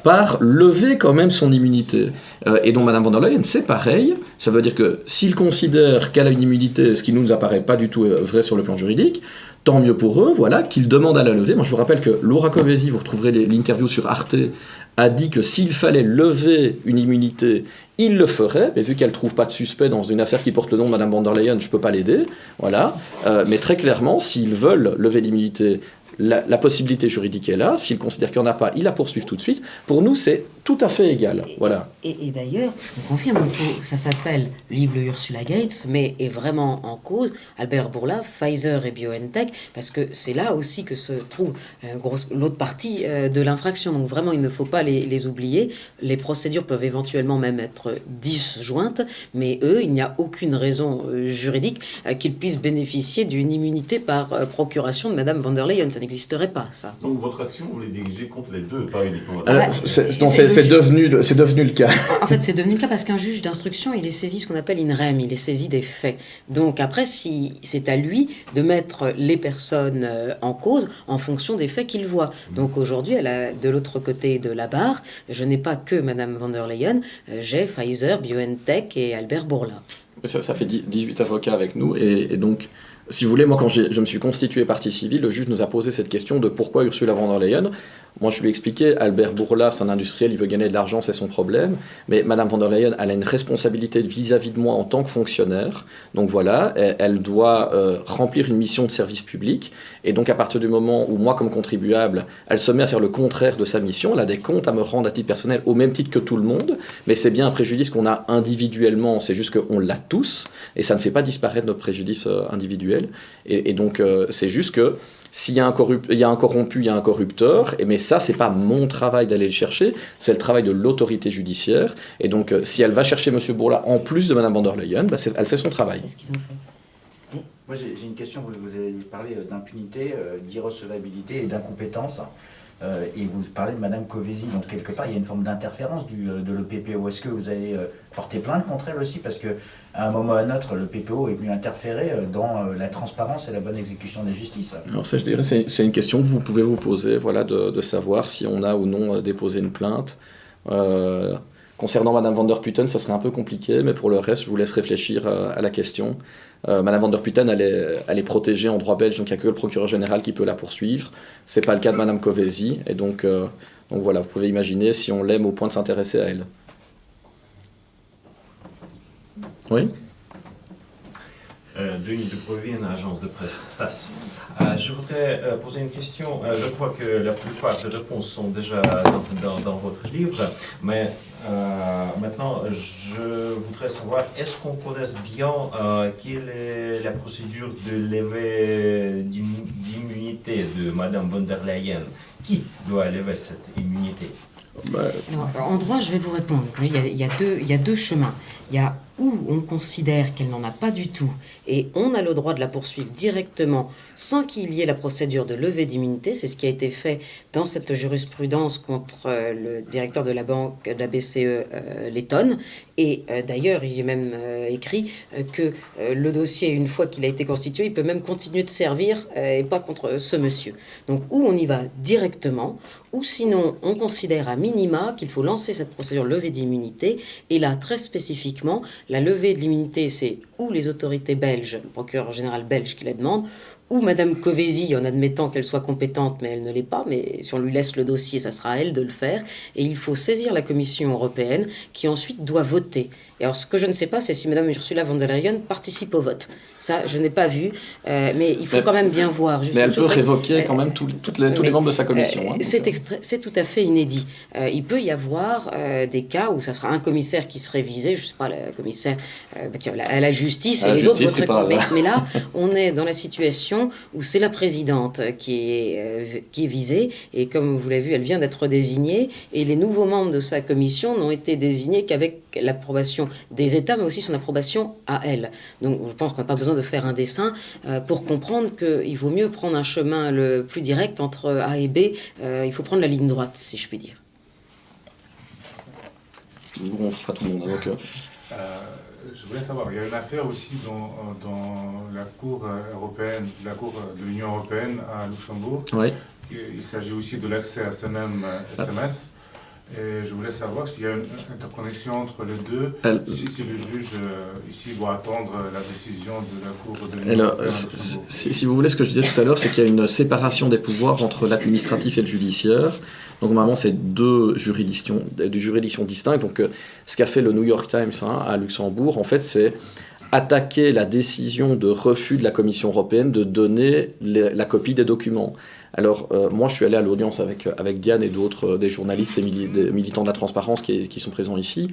par lever quand même son immunité. Et donc Mme von der Leyen, c'est pareil. Ça veut dire que s'ils considèrent qu'elle a une immunité, ce qui ne nous apparaît pas du tout vrai sur le plan juridique, tant mieux pour eux, voilà, qu'ils demandent à la lever. Moi, je vous rappelle que Laura Kövesi, vous retrouverez l'interview sur Arte, a dit que s'il fallait lever une immunité, il le ferait, mais vu qu'elle ne trouve pas de suspect dans une affaire qui porte le nom de Mme von der Leyen, je ne peux pas l'aider. Voilà. Mais très clairement, s'ils veulent lever l'immunité, la possibilité juridique est là. S'ils considèrent qu'il n'y en a pas, ils la poursuivent tout de suite. Pour nous, c'est tout à fait égal. Voilà. Et d'ailleurs, on confirme, ça s'appelle livre Ursula Gates, mais est vraiment en cause Albert Bourla, Pfizer et BioNTech, parce que c'est là aussi que se trouve l'autre partie de l'infraction. Donc vraiment, il ne faut pas les oublier. Les procédures peuvent éventuellement même être disjointes, mais eux, il n'y a aucune raison juridique qu'ils puissent bénéficier d'une immunité par procuration de Mme von der Leyen. Ça n'existerait pas, ça. Donc votre action, vous les dirigez contre les deux, pas uniquement... C'est devenu le cas. En fait, c'est devenu le cas parce qu'un juge d'instruction, il est saisi ce qu'on appelle in rem, il est saisi des faits. Donc après, si c'est à lui de mettre les personnes en cause en fonction des faits qu'il voit. Donc aujourd'hui, elle a de l'autre côté de la barre, je n'ai pas que Mme von der Leyen, j'ai Pfizer, BioNTech et Albert Bourla. Ça fait 18 avocats avec nous et donc... Si vous voulez, moi, quand je me suis constitué partie civile, le juge nous a posé cette question de pourquoi Ursula von der Leyen. Moi, je lui ai expliqué, Albert Bourla, c'est un industriel, il veut gagner de l'argent, c'est son problème. Mais Mme von der Leyen, elle a une responsabilité vis-à-vis de moi en tant que fonctionnaire. Donc voilà, elle doit remplir une mission de service public. Et donc, à partir du moment où moi, comme contribuable, elle se met à faire le contraire de sa mission, elle a des comptes à me rendre à titre personnel, au même titre que tout le monde. Mais c'est bien un préjudice qu'on a individuellement, c'est juste qu'on l'a tous. Et ça ne fait pas disparaître notre préjudice individuel. Et donc, c'est juste que s'il y a un corrompu, il y a un corrupteur, mais ça, c'est pas mon travail d'aller le chercher, c'est le travail de l'autorité judiciaire. Et donc, si elle va chercher M. Bourla en plus de Mme von der Leyen, elle fait son travail. Qu'est-ce qu'ils ont fait? Moi, j'ai une question. Vous avez parlé d'impunité, d'irrecevabilité et d'incompétence. Et vous parlez de Mme Kövesi. Donc, quelque part, il y a une forme d'interférence de l'EPPO. Est-ce que vous allez porter plainte contre elle aussi? Parce qu'à un moment ou à un autre, le PPO est venu interférer dans la transparence et la bonne exécution de la justice. Alors ça, je dirais, c'est une question que vous pouvez vous poser, voilà, de savoir si on a ou non déposé une plainte. Concernant Mme van der Putten, ça serait un peu compliqué, mais pour le reste, je vous laisse réfléchir à la question. Mme van der Putten, elle est protégée en droit belge, donc il n'y a que le procureur général qui peut la poursuivre. Ce n'est pas le cas de Mme Kövesi, et donc voilà, vous pouvez imaginer si on l'aime au point de s'intéresser à elle. Oui. Denis de Provine, agence de presse TAS. Je voudrais poser une question. Je crois que la plupart des réponses sont déjà dans votre livre, mais maintenant, je voudrais savoir, est-ce qu'on connaît bien quelle est la procédure de levée d'immunité de Mme von der Leyen? Qui doit lever cette immunité? Alors, en droit, je vais vous répondre. Il y a deux chemins. Il y a où on considère qu'elle n'en a pas du tout et on a le droit de la poursuivre directement sans qu'il y ait la procédure de levée d'immunité, c'est ce qui a été fait dans cette jurisprudence contre le directeur de la banque, de la BCE, Letton. Et d'ailleurs, il est même écrit que le dossier, une fois qu'il a été constitué, il peut même continuer de servir et pas contre ce monsieur. Donc, ou on y va directement, ou sinon, on considère à minima qu'il faut lancer cette procédure levée d'immunité. Et là, très spécifiquement, la levée de l'immunité, c'est ou les autorités belges, le procureur général belge qui la demande, ou Madame Covesi, en admettant qu'elle soit compétente, mais elle ne l'est pas, mais si on lui laisse le dossier, ça sera à elle de le faire. Et il faut saisir la Commission européenne, qui ensuite doit voter. Et alors, ce que je ne sais pas, c'est si Madame Ursula von der Leyen participe au vote. Ça, je n'ai pas vu, mais il faut quand même bien voir. Mais elle peut révoquer quand même tous les membres de sa commission. C'est tout à fait inédit. Il peut y avoir des cas où ça sera un commissaire qui serait visé, je ne sais pas, le commissaire à la justice, et les autres voteraient pas. Mais là, on est dans la situation où c'est la présidente qui est visée, et comme vous l'avez vu, elle vient d'être désignée, et les nouveaux membres de sa commission n'ont été désignés qu'avec l'approbation des États, mais aussi son approbation à elle. Donc je pense qu'on n'a pas besoin de faire un dessin pour comprendre qu'il vaut mieux prendre un chemin le plus direct entre A et B. Il faut prendre la ligne droite, si je puis dire. Bon, pas tout le monde, donc... Je voulais savoir, il y a une affaire aussi dans la Cour européenne, la Cour de l'Union européenne à Luxembourg. Oui. Il s'agit aussi de l'accès à ce même SMS. Et je voulais savoir s'il y a une interconnexion entre les deux, si le juge ici doit attendre la décision de la Cour de l'Union européenne à Luxembourg. Si vous voulez, ce que je disais tout à l'heure, c'est qu'il y a une séparation des pouvoirs entre l'administratif et le judiciaire. Donc normalement, c'est deux juridictions distinctes. Donc ce qu'a fait le New York Times à Luxembourg, en fait, c'est attaquer la décision de refus de la Commission européenne de donner la copie des documents. Alors, moi, je suis allé à l'audience avec Diane et d'autres, des journalistes et des militants de la transparence qui sont présents ici.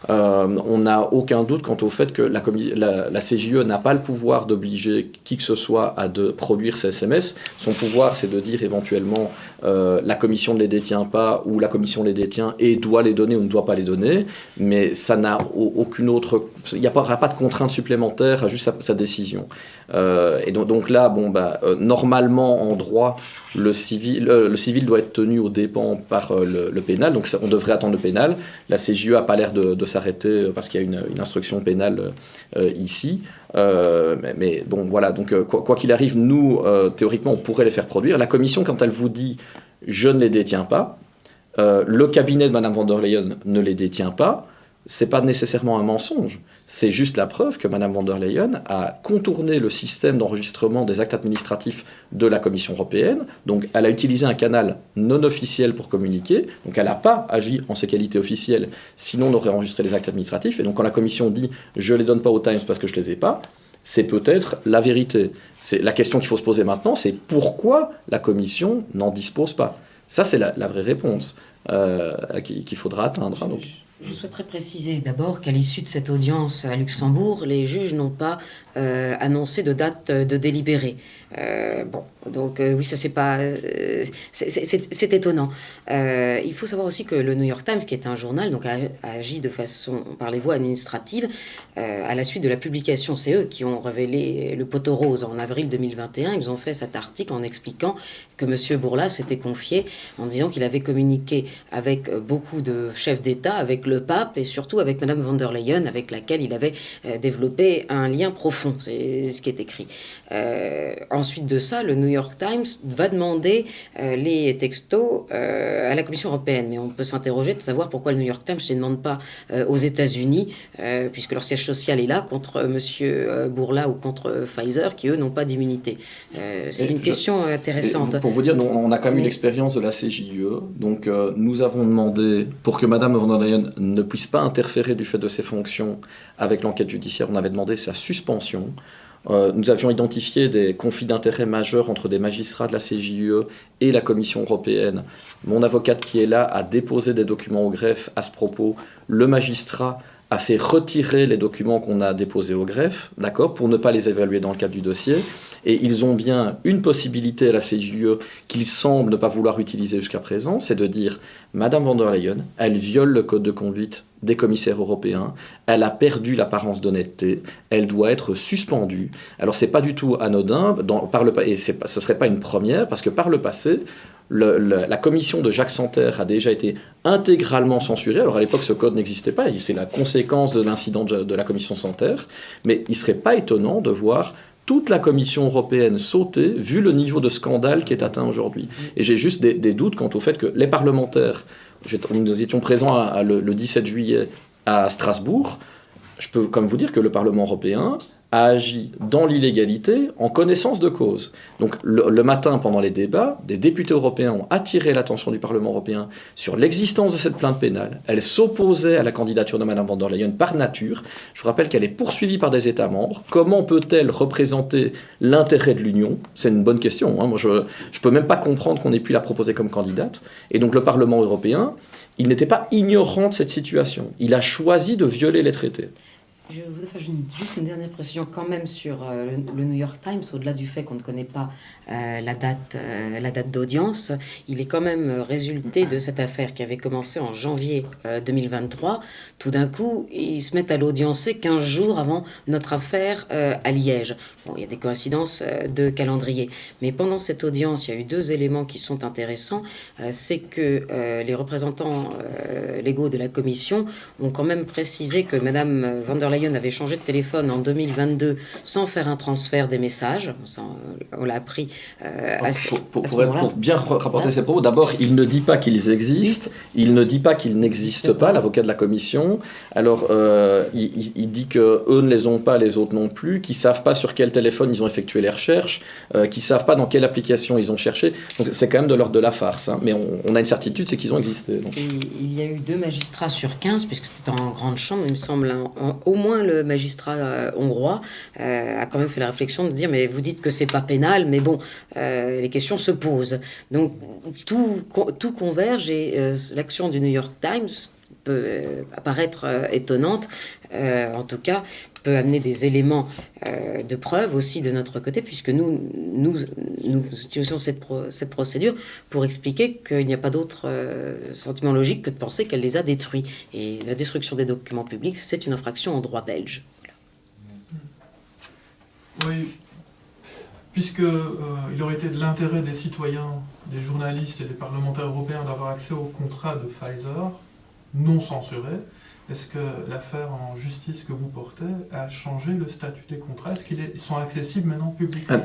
On n'a aucun doute quant au fait que la CJUE n'a pas le pouvoir d'obliger qui que ce soit à produire ces SMS. Son pouvoir, c'est de dire éventuellement la Commission ne les détient pas ou la Commission les détient et doit les donner ou ne doit pas les donner. Mais ça n'a aucune autre... Il n'y aura pas de contrainte supplémentaire à juste sa décision. Et donc là, normalement, en droit, le civil doit être tenu aux dépens par le pénal. Donc on devrait attendre le pénal. La CJUE n'a pas l'air de s'arrêter parce qu'il y a une instruction pénale ici. Mais bon, voilà. Donc quoi qu'il arrive, nous, théoriquement, on pourrait les faire produire. La Commission, quand elle vous dit « je ne les détiens pas », le cabinet de Mme von der Leyen ne les détient pas, c'est pas nécessairement un mensonge. C'est juste la preuve que Mme von der Leyen a contourné le système d'enregistrement des actes administratifs de la Commission européenne. Donc, elle a utilisé un canal non officiel pour communiquer. Donc, elle n'a pas agi en ses qualités officielles. Sinon, on aurait enregistré les actes administratifs. Et donc, quand la Commission dit « je ne les donne pas aux Times parce que je ne les ai pas », c'est peut-être la vérité. La question qu'il faut se poser maintenant, c'est pourquoi la Commission n'en dispose pas. Ça, c'est la vraie réponse qu'il faudra atteindre. Donc. Je souhaiterais préciser d'abord qu'à l'issue de cette audience à Luxembourg, les juges n'ont pas annoncé de date de délibéré. Oui, ça c'est pas... c'est étonnant. Il faut savoir aussi que le New York Times, qui est un journal, donc a agi de façon, par les voies administratives, à la suite de la publication, c'est eux qui ont révélé le poteau rose en avril 2021. Ils ont fait cet article en expliquant que M. Bourla s'était confié en disant qu'il avait communiqué avec beaucoup de chefs d'État, avec le pape et surtout avec Mme von der Leyen, avec laquelle il avait développé un lien profond. C'est ce qui est écrit. Ensuite de ça, le New York Times va demander les textos à la Commission européenne. Mais on peut s'interroger de savoir pourquoi le New York Times ne les demande pas aux États-Unis, puisque leur siège social est là, contre M. Bourla ou contre Pfizer, qui eux n'ont pas d'immunité. C'est une question intéressante. Pour vous dire, on a quand même eu l'expérience de la CJUE. Donc nous avons demandé, pour que Mme von der Leyen ne puisse pas interférer du fait de ses fonctions avec l'enquête judiciaire, on avait demandé sa suspension. Nous avions identifié des conflits d'intérêts majeurs entre des magistrats de la CJUE et la Commission européenne. Mon avocate qui est là a déposé des documents au greffe à ce propos. Le magistrat a fait retirer les documents qu'on a déposés au greffe, d'accord, pour ne pas les évaluer dans le cadre du dossier. Et ils ont bien une possibilité à la CJUE qu'ils semblent ne pas vouloir utiliser jusqu'à présent, c'est de dire Madame von der Leyen, elle viole le code de conduite des commissaires européens, elle a perdu l'apparence d'honnêteté, elle doit être suspendue. Alors c'est pas du tout anodin, et ce ne serait pas une première, parce que par le passé, la commission de Jacques Santer a déjà été intégralement censurée. Alors à l'époque, ce code n'existait pas, c'est la conséquence de l'incident de la commission Santer, mais il ne serait pas étonnant de voir toute la Commission européenne sauter, vu le niveau de scandale qui est atteint aujourd'hui. Et j'ai juste des doutes quant au fait que les parlementaires, nous étions présents le 17 juillet à Strasbourg, je peux comme vous dire que le Parlement européen a agi dans l'illégalité en connaissance de cause. Donc le matin, pendant les débats, des députés européens ont attiré l'attention du Parlement européen sur l'existence de cette plainte pénale. Elle s'opposait à la candidature de Mme von der Leyen par nature. Je vous rappelle qu'elle est poursuivie par des États membres. Comment peut-elle représenter l'intérêt de l'Union? C'est une bonne question. Moi, je ne peux même pas comprendre qu'on ait pu la proposer comme candidate. Et donc le Parlement européen, il n'était pas ignorant de cette situation. Il a choisi de violer les traités. Je voudrais faire juste une dernière précision quand même sur le New York Times, au-delà du fait qu'on ne connaît pas la date d'audience. Il est quand même résulté de cette affaire qui avait commencé en janvier 2023. Tout d'un coup, ils se mettent à l'audiencer 15 jours avant notre affaire à Liège. Bon, il y a des coïncidences de calendrier. Mais pendant cette audience, il y a eu 2 éléments qui sont intéressants. C'est que les représentants légaux de la Commission ont quand même précisé que Mme von der Leyen avait changé de téléphone en 2022 sans faire un transfert des messages. Ça, on l'a appris pour bien rapporter ses propos, d'abord, il ne dit pas qu'ils existent, il ne dit pas qu'ils n'existent pas, l'avocat de la Commission. Alors, il dit qu'eux ne les ont pas, les autres non plus, qu'ils ne savent pas sur quel téléphone ils ont effectué les recherches, qu'ils ne savent pas dans quelle application ils ont cherché. Donc, c'est quand même de l'ordre de la farce. Hein. Mais on a une certitude, c'est qu'ils ont existé. Donc. Il y a eu 2 magistrats sur 15, puisque c'était en grande chambre, il me semble, au moins le magistrat hongrois a quand même fait la réflexion de dire mais vous dites que c'est pas pénal, mais bon, les questions se posent. Donc tout converge et l'action du New York Times peut apparaître étonnante, en tout cas peut amener des éléments de preuve aussi de notre côté, puisque nous utilisons cette procédure pour expliquer qu'il n'y a pas d'autre sentiment logique que de penser qu'elle les a détruits. Et la destruction des documents publics, c'est une infraction en droit belge. Voilà. Oui, puisqu'il aurait été de l'intérêt des citoyens, des journalistes et des parlementaires européens d'avoir accès au contrat de Pfizer, non censuré, est-ce que l'affaire en justice que vous portez a changé le statut des contrats? Est-ce qu'ils sont accessibles maintenant publiquement?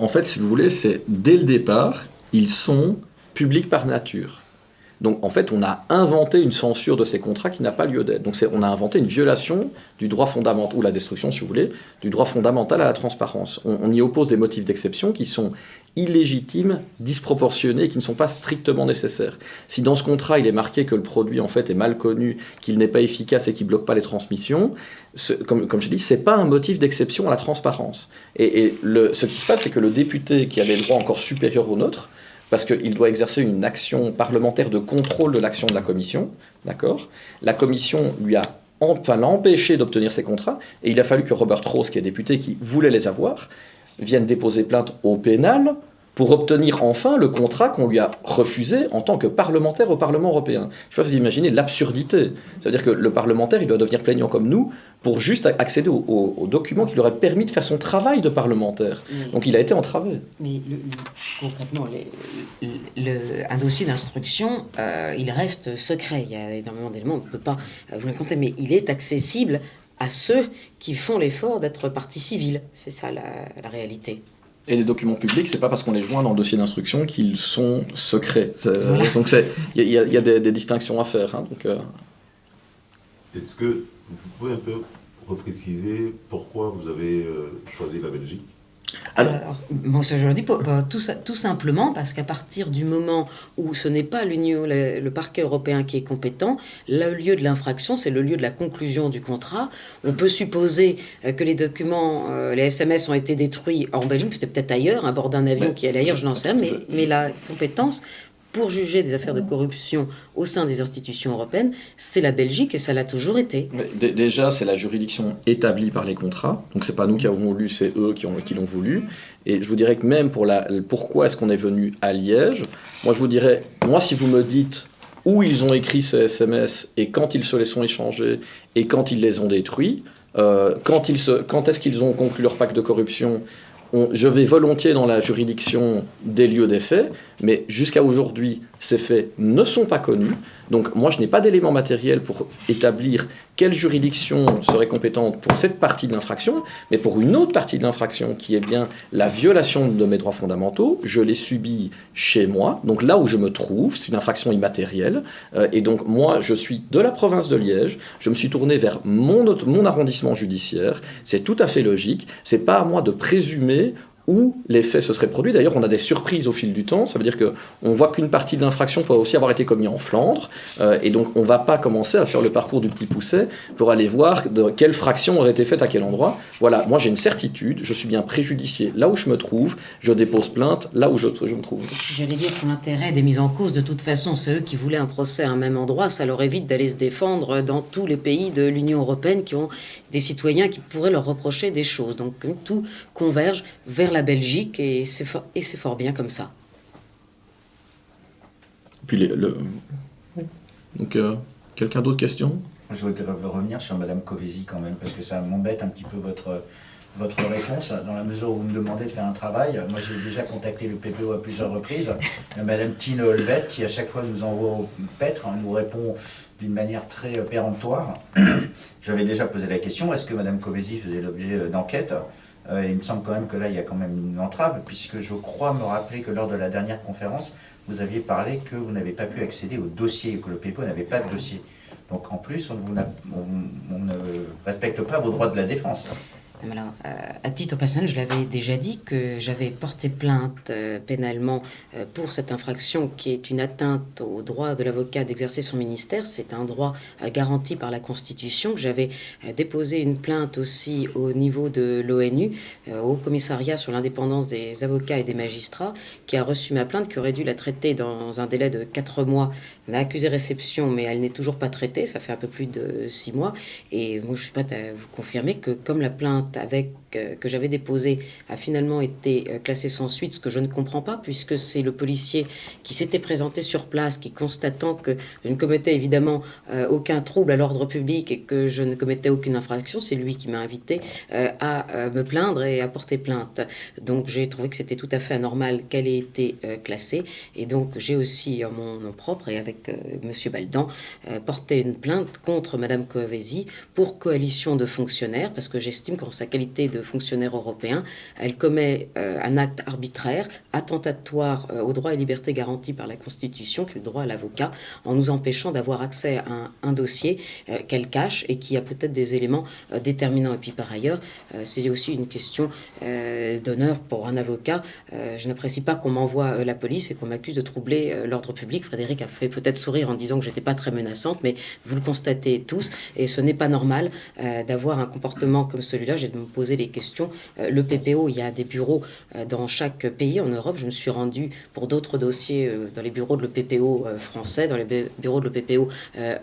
En fait, si vous voulez, c'est dès le départ, ils sont publics par nature. Donc, en fait, on a inventé une censure de ces contrats qui n'a pas lieu d'être. Donc, on a inventé une violation du droit fondamental, ou la destruction, si vous voulez, du droit fondamental à la transparence. On y oppose des motifs d'exception qui sont illégitimes, disproportionnés, et qui ne sont pas strictement nécessaires. Si dans ce contrat, il est marqué que le produit, en fait, est mal connu, qu'il n'est pas efficace et qu'il ne bloque pas les transmissions, comme je dis, ce n'est pas un motif d'exception à la transparence. Et ce qui se passe, c'est que le député qui a des droits encore supérieurs aux nôtres, parce qu'il doit exercer une action parlementaire de contrôle de l'action de la Commission, d'accord? La Commission l'a empêché d'obtenir ces contrats, et il a fallu que Robert Rose, qui est député, qui voulait les avoir, vienne déposer plainte au pénal pour obtenir enfin le contrat qu'on lui a refusé en tant que parlementaire au Parlement européen. Je ne sais pas si vous imaginez l'absurdité. C'est-à-dire que le parlementaire, il doit devenir plaignant comme nous pour juste accéder aux documents qui lui auraient permis de faire son travail de parlementaire. Donc il a été entravé. Mais concrètement, un dossier d'instruction, il reste secret. Il y a énormément d'éléments, on ne peut pas vous les compter, mais il est accessible à ceux qui font l'effort d'être partie civile. C'est ça la réalité. Et les documents publics, c'est pas parce qu'on les joint dans le dossier d'instruction qu'ils sont secrets. Voilà. Donc il y a des distinctions à faire. Hein, donc, Est-ce que vous pouvez un peu repréciser pourquoi vous avez choisi la Belgique? Alors, bon, ça, je le dis tout simplement parce qu'à partir du moment où ce n'est pas le parquet européen qui est compétent, le lieu de l'infraction, c'est le lieu de la conclusion du contrat. On peut supposer que les documents, les SMS ont été détruits en Belgique, c'était peut-être ailleurs, à bord d'un avion qui allait ailleurs, je n'en sais rien, mais la compétence pour juger des affaires de corruption au sein des institutions européennes, c'est la Belgique et ça l'a toujours été. Déjà, c'est la juridiction établie par les contrats. Donc, c'est pas nous qui avons voulu, c'est eux qui l'ont voulu. Et je vous dirais que même pourquoi est-ce qu'on est venu à Liège, moi, je vous dirais, si vous me dites où ils ont écrit ces SMS et quand ils se les sont échangés et quand ils les ont détruits, quand est-ce qu'ils ont conclu leur pacte de corruption, je vais volontiers dans la juridiction des lieux des faits, mais jusqu'à aujourd'hui, ces faits ne sont pas connus. Donc moi, je n'ai pas d'éléments matériels pour établir quelle juridiction serait compétente pour cette partie de l'infraction, mais pour une autre partie de l'infraction qui est bien la violation de mes droits fondamentaux, je l'ai subie chez moi, donc là où je me trouve, c'est une infraction immatérielle, et donc moi, je suis de la province de Liège, je me suis tourné vers mon arrondissement judiciaire, c'est tout à fait logique, c'est pas à moi de présumer où les faits se seraient produits. D'ailleurs, on a des surprises au fil du temps. Ça veut dire qu'on voit qu'une partie de l'infraction peut aussi avoir été commise en Flandre. Et donc, on ne va pas commencer à faire le parcours du petit pousset pour aller voir de quelle fraction aurait été faite à quel endroit. Voilà, moi j'ai une certitude, je suis bien préjudicié là où je me trouve, je dépose plainte là où je me trouve. J'allais dire pour l'intérêt des mises en cause, de toute façon, c'est eux qui voulaient un procès à un même endroit. Ça leur évite d'aller se défendre dans tous les pays de l'Union européenne qui ont des citoyens qui pourraient leur reprocher des choses. Donc, tout converge vers la Belgique et c'est fort bien comme ça. Puis donc quelqu'un d'autre question? Je voudrais revenir sur Madame Covesi quand même parce que ça m'embête un petit peu votre réponse dans la mesure où vous me demandez de faire un travail. Moi j'ai déjà contacté le PPO à plusieurs reprises. Madame Tine Olvet qui à chaque fois nous envoie au pêtre, nous répond d'une manière très péremptoire. J'avais déjà posé la question, est-ce que Madame Covesi faisait l'objet d'enquête? Il me semble quand même que là, il y a quand même une entrave, puisque je crois me rappeler que lors de la dernière conférence, vous aviez parlé que vous n'avez pas pu accéder au dossier, que le PPO n'avait pas de dossier. Donc en plus, on ne respecte pas vos droits de la défense. Alors, à titre personnel, je l'avais déjà dit que j'avais porté plainte pénalement pour cette infraction qui est une atteinte au droit de l'avocat d'exercer son ministère. C'est un droit garanti par la Constitution. J'avais déposé une plainte aussi au niveau de l'ONU, au commissariat sur l'indépendance des avocats et des magistrats, qui a reçu ma plainte, qui aurait dû la traiter dans un délai de 4 mois. On a accusé réception, mais elle n'est toujours pas traitée. Ça fait un peu plus de 6 mois. Et moi, je suis prête à vous confirmer que comme la plainte que j'avais déposé a finalement été classé sans suite, ce que je ne comprends pas, puisque c'est le policier qui s'était présenté sur place, qui constatant que je ne commettais évidemment aucun trouble à l'ordre public et que je ne commettais aucune infraction, c'est lui qui m'a invité à me plaindre et à porter plainte. Donc j'ai trouvé que c'était tout à fait anormal qu'elle ait été classée, et donc j'ai aussi en mon nom propre et avec Monsieur Baldan porté une plainte contre Madame Covesi pour coalition de fonctionnaires, parce que j'estime qu'en sa qualité de fonctionnaire européen, elle commet un acte arbitraire, attentatoire aux droits et libertés garantis par la Constitution, qui est le droit à l'avocat, en nous empêchant d'avoir accès à un dossier qu'elle cache et qui a peut-être des éléments déterminants. Et puis par ailleurs, c'est aussi une question d'honneur pour un avocat. Je n'apprécie pas qu'on m'envoie la police et qu'on m'accuse de troubler l'ordre public. Frédéric a fait peut-être sourire en disant que j'étais pas très menaçante, mais vous le constatez tous, et ce n'est pas normal d'avoir un comportement comme celui-là. J'ai de me poser les questions. Le PPO, il y a des bureaux dans chaque pays en Europe. Je me suis rendue pour d'autres dossiers dans les bureaux de l'EPPO français, dans les bureaux de l'EPPO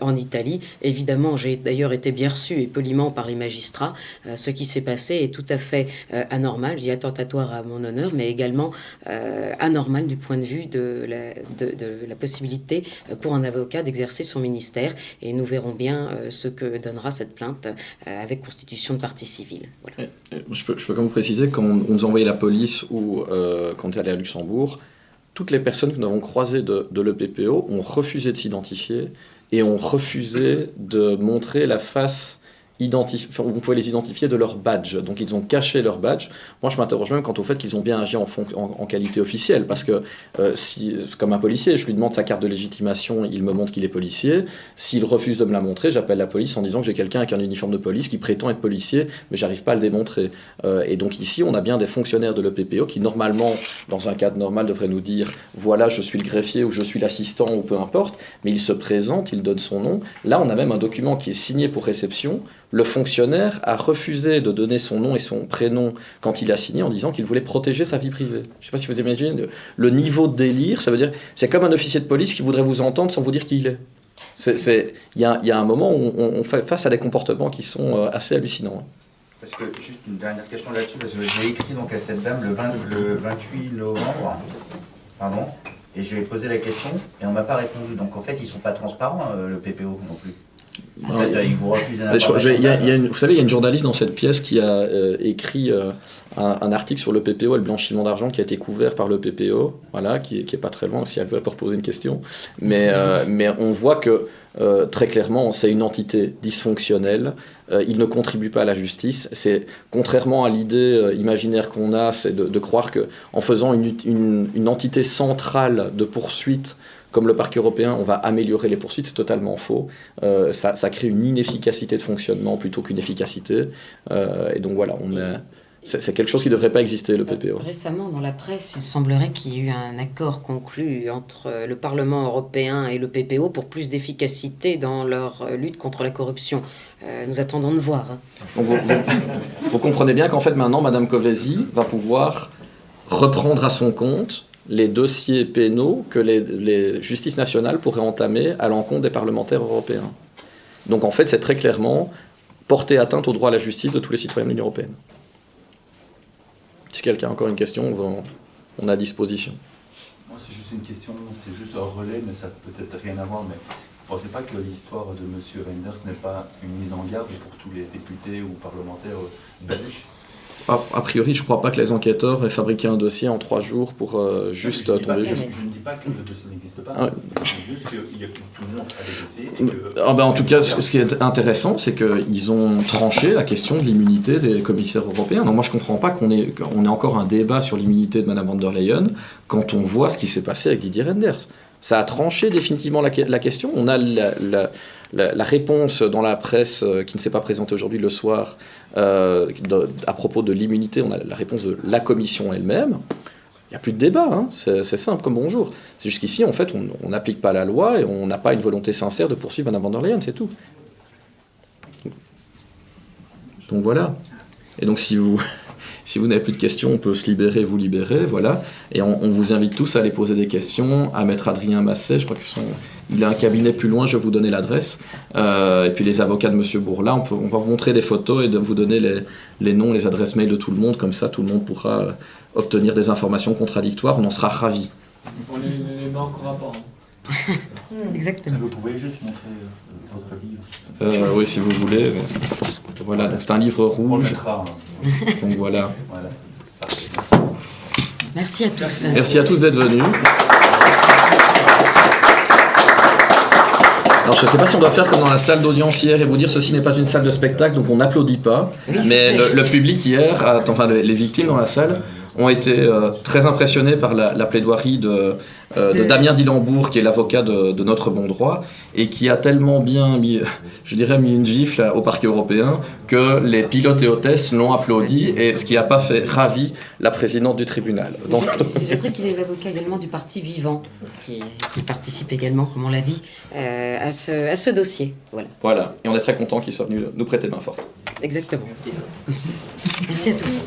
en Italie. Évidemment, j'ai d'ailleurs été bien reçue et poliment par les magistrats. Ce qui s'est passé est tout à fait anormal, je dis attentatoire à mon honneur, mais également anormal du point de vue de la possibilité pour un avocat d'exercer son ministère. Et nous verrons bien ce que donnera cette plainte avec constitution de partie civile. Voilà. Je peux quand même préciser, quand on nous envoyait la police ou quand on était allé à Luxembourg, toutes les personnes que nous avons croisées de l'EPPO ont refusé de s'identifier et ont refusé de montrer la face on pouvait les identifier de leur badge. Donc ils ont caché leur badge. Moi je m'interroge même quant au fait qu'ils ont bien agi en qualité officielle, parce que si, comme un policier, je lui demande sa carte de légitimation, il me montre qu'il est policier. S'il refuse de me la montrer, j'appelle la police en disant que j'ai quelqu'un avec un uniforme de police qui prétend être policier, mais j'arrive pas à le démontrer. Et donc ici on a bien des fonctionnaires de l'EPPO qui normalement, dans un cadre normal, devraient nous dire voilà, je suis le greffier ou je suis l'assistant ou peu importe, mais il se présente, il donne son nom. Là on a même un document qui est signé pour réception le fonctionnaire a refusé de donner son nom et son prénom quand il a signé en disant qu'il voulait protéger sa vie privée. Je ne sais pas si vous imaginez le niveau de délire, ça veut dire c'est comme un officier de police qui voudrait vous entendre sans vous dire qui il est. Il y a un moment où on fait face à des comportements qui sont assez hallucinants. Parce que, juste une dernière question là-dessus, parce que j'ai écrit donc à cette dame le 28 novembre, pardon, et je lui ai posé la question, et on ne m'a pas répondu. Donc en fait, ils ne sont pas transparents, le PPO non plus. En fait, ils vous refusent vous savez, il y a une journaliste dans cette pièce qui a écrit un article sur le PPO et le blanchiment d'argent qui a été couvert par le PPO, voilà, qui est pas très loin, si elle veut pas reposer une question. Mais on voit que très clairement, c'est une entité dysfonctionnelle. Il ne contribue pas à la justice. C'est contrairement à l'idée imaginaire qu'on a, c'est de croire que en faisant une entité centrale de poursuite comme le parquet européen, on va améliorer les poursuites, c'est totalement faux. Ça crée une inefficacité de fonctionnement plutôt qu'une efficacité. Et donc voilà, c'est quelque chose qui ne devrait pas exister, le PPO. Récemment, dans la presse, il semblerait qu'il y ait eu un accord conclu entre le Parlement européen et le PPO pour plus d'efficacité dans leur lutte contre la corruption. Nous attendons de voir. Hein. Donc vous comprenez bien qu'en fait, maintenant, Mme Kövesi va pouvoir reprendre à son compte les dossiers pénaux que les justices nationales pourraient entamer à l'encontre des parlementaires européens. Donc en fait, c'est très clairement porter atteinte au droit à la justice de tous les citoyens de l'Union européenne. Si quelqu'un a encore une question, on est à disposition. Moi, c'est juste une question, c'est juste un relais, mais ça peut peut-être rien à voir, mais vous ne pensez pas que l'histoire de M. Reynders n'est pas une mise en garde pour tous les députés ou parlementaires belges ? A priori, je ne crois pas que les enquêteurs aient fabriqué un dossier en 3 jours pour juste tomber juste. Je ne dis pas que le dossier n'existe pas, c'est juste qu'il y a tout le monde a des dossiers. Et en tout cas, ce qui est intéressant, c'est qu'ils ont tranché la question de l'immunité des commissaires européens. Donc moi, je ne comprends pas qu'on ait encore un débat sur l'immunité de Mme von der Leyen quand on voit ce qui s'est passé avec Didier Reynders. Ça a tranché définitivement la question. On a la réponse dans la presse qui ne s'est pas présentée aujourd'hui le soir à propos de l'immunité. On a la réponse de la commission elle-même. Il n'y a plus de débat, hein. C'est simple comme bonjour. C'est juste qu'ici, en fait, on n'applique pas la loi et on n'a pas une volonté sincère de poursuivre Mme von der Leyen, c'est tout. Donc voilà. Et donc si vous n'avez plus de questions, on peut se libérer, vous libérer, voilà. Et on vous invite tous à aller poser des questions, à Maître Adrien Masset, je crois il a un cabinet plus loin, je vais vous donner l'adresse. Et puis les avocats de M. Bourla, on va vous montrer des photos et de vous donner les noms, les adresses mail de tout le monde, comme ça tout le monde pourra obtenir des informations contradictoires, on en sera ravis. On les manquera pas. Exactement. vous pouvez juste montrer votre livre. Oui, si vous voulez. Voilà, donc c'est un livre rouge. Donc voilà. Merci à tous. Merci à tous d'être venus. Alors je ne sais pas si on doit faire comme dans la salle d'audience hier et vous dire ceci n'est pas une salle de spectacle, donc on n'applaudit pas. Oui, mais le public hier, enfin les victimes dans la salle, ont été très impressionnés par la plaidoirie de Damien Dillembourg, qui est l'avocat de notre bon droit, et qui a tellement bien mis une gifle au parquet européen que les pilotes et hôtesses l'ont applaudi, et ce qui n'a pas fait ravi la présidente du tribunal. Donc, J'ajouterais qu'il est l'avocat également du parti Vivant, qui participe également, comme on l'a dit, à ce dossier. Voilà, et on est très content qu'il soit venu nous prêter main forte. Exactement. Merci à tous.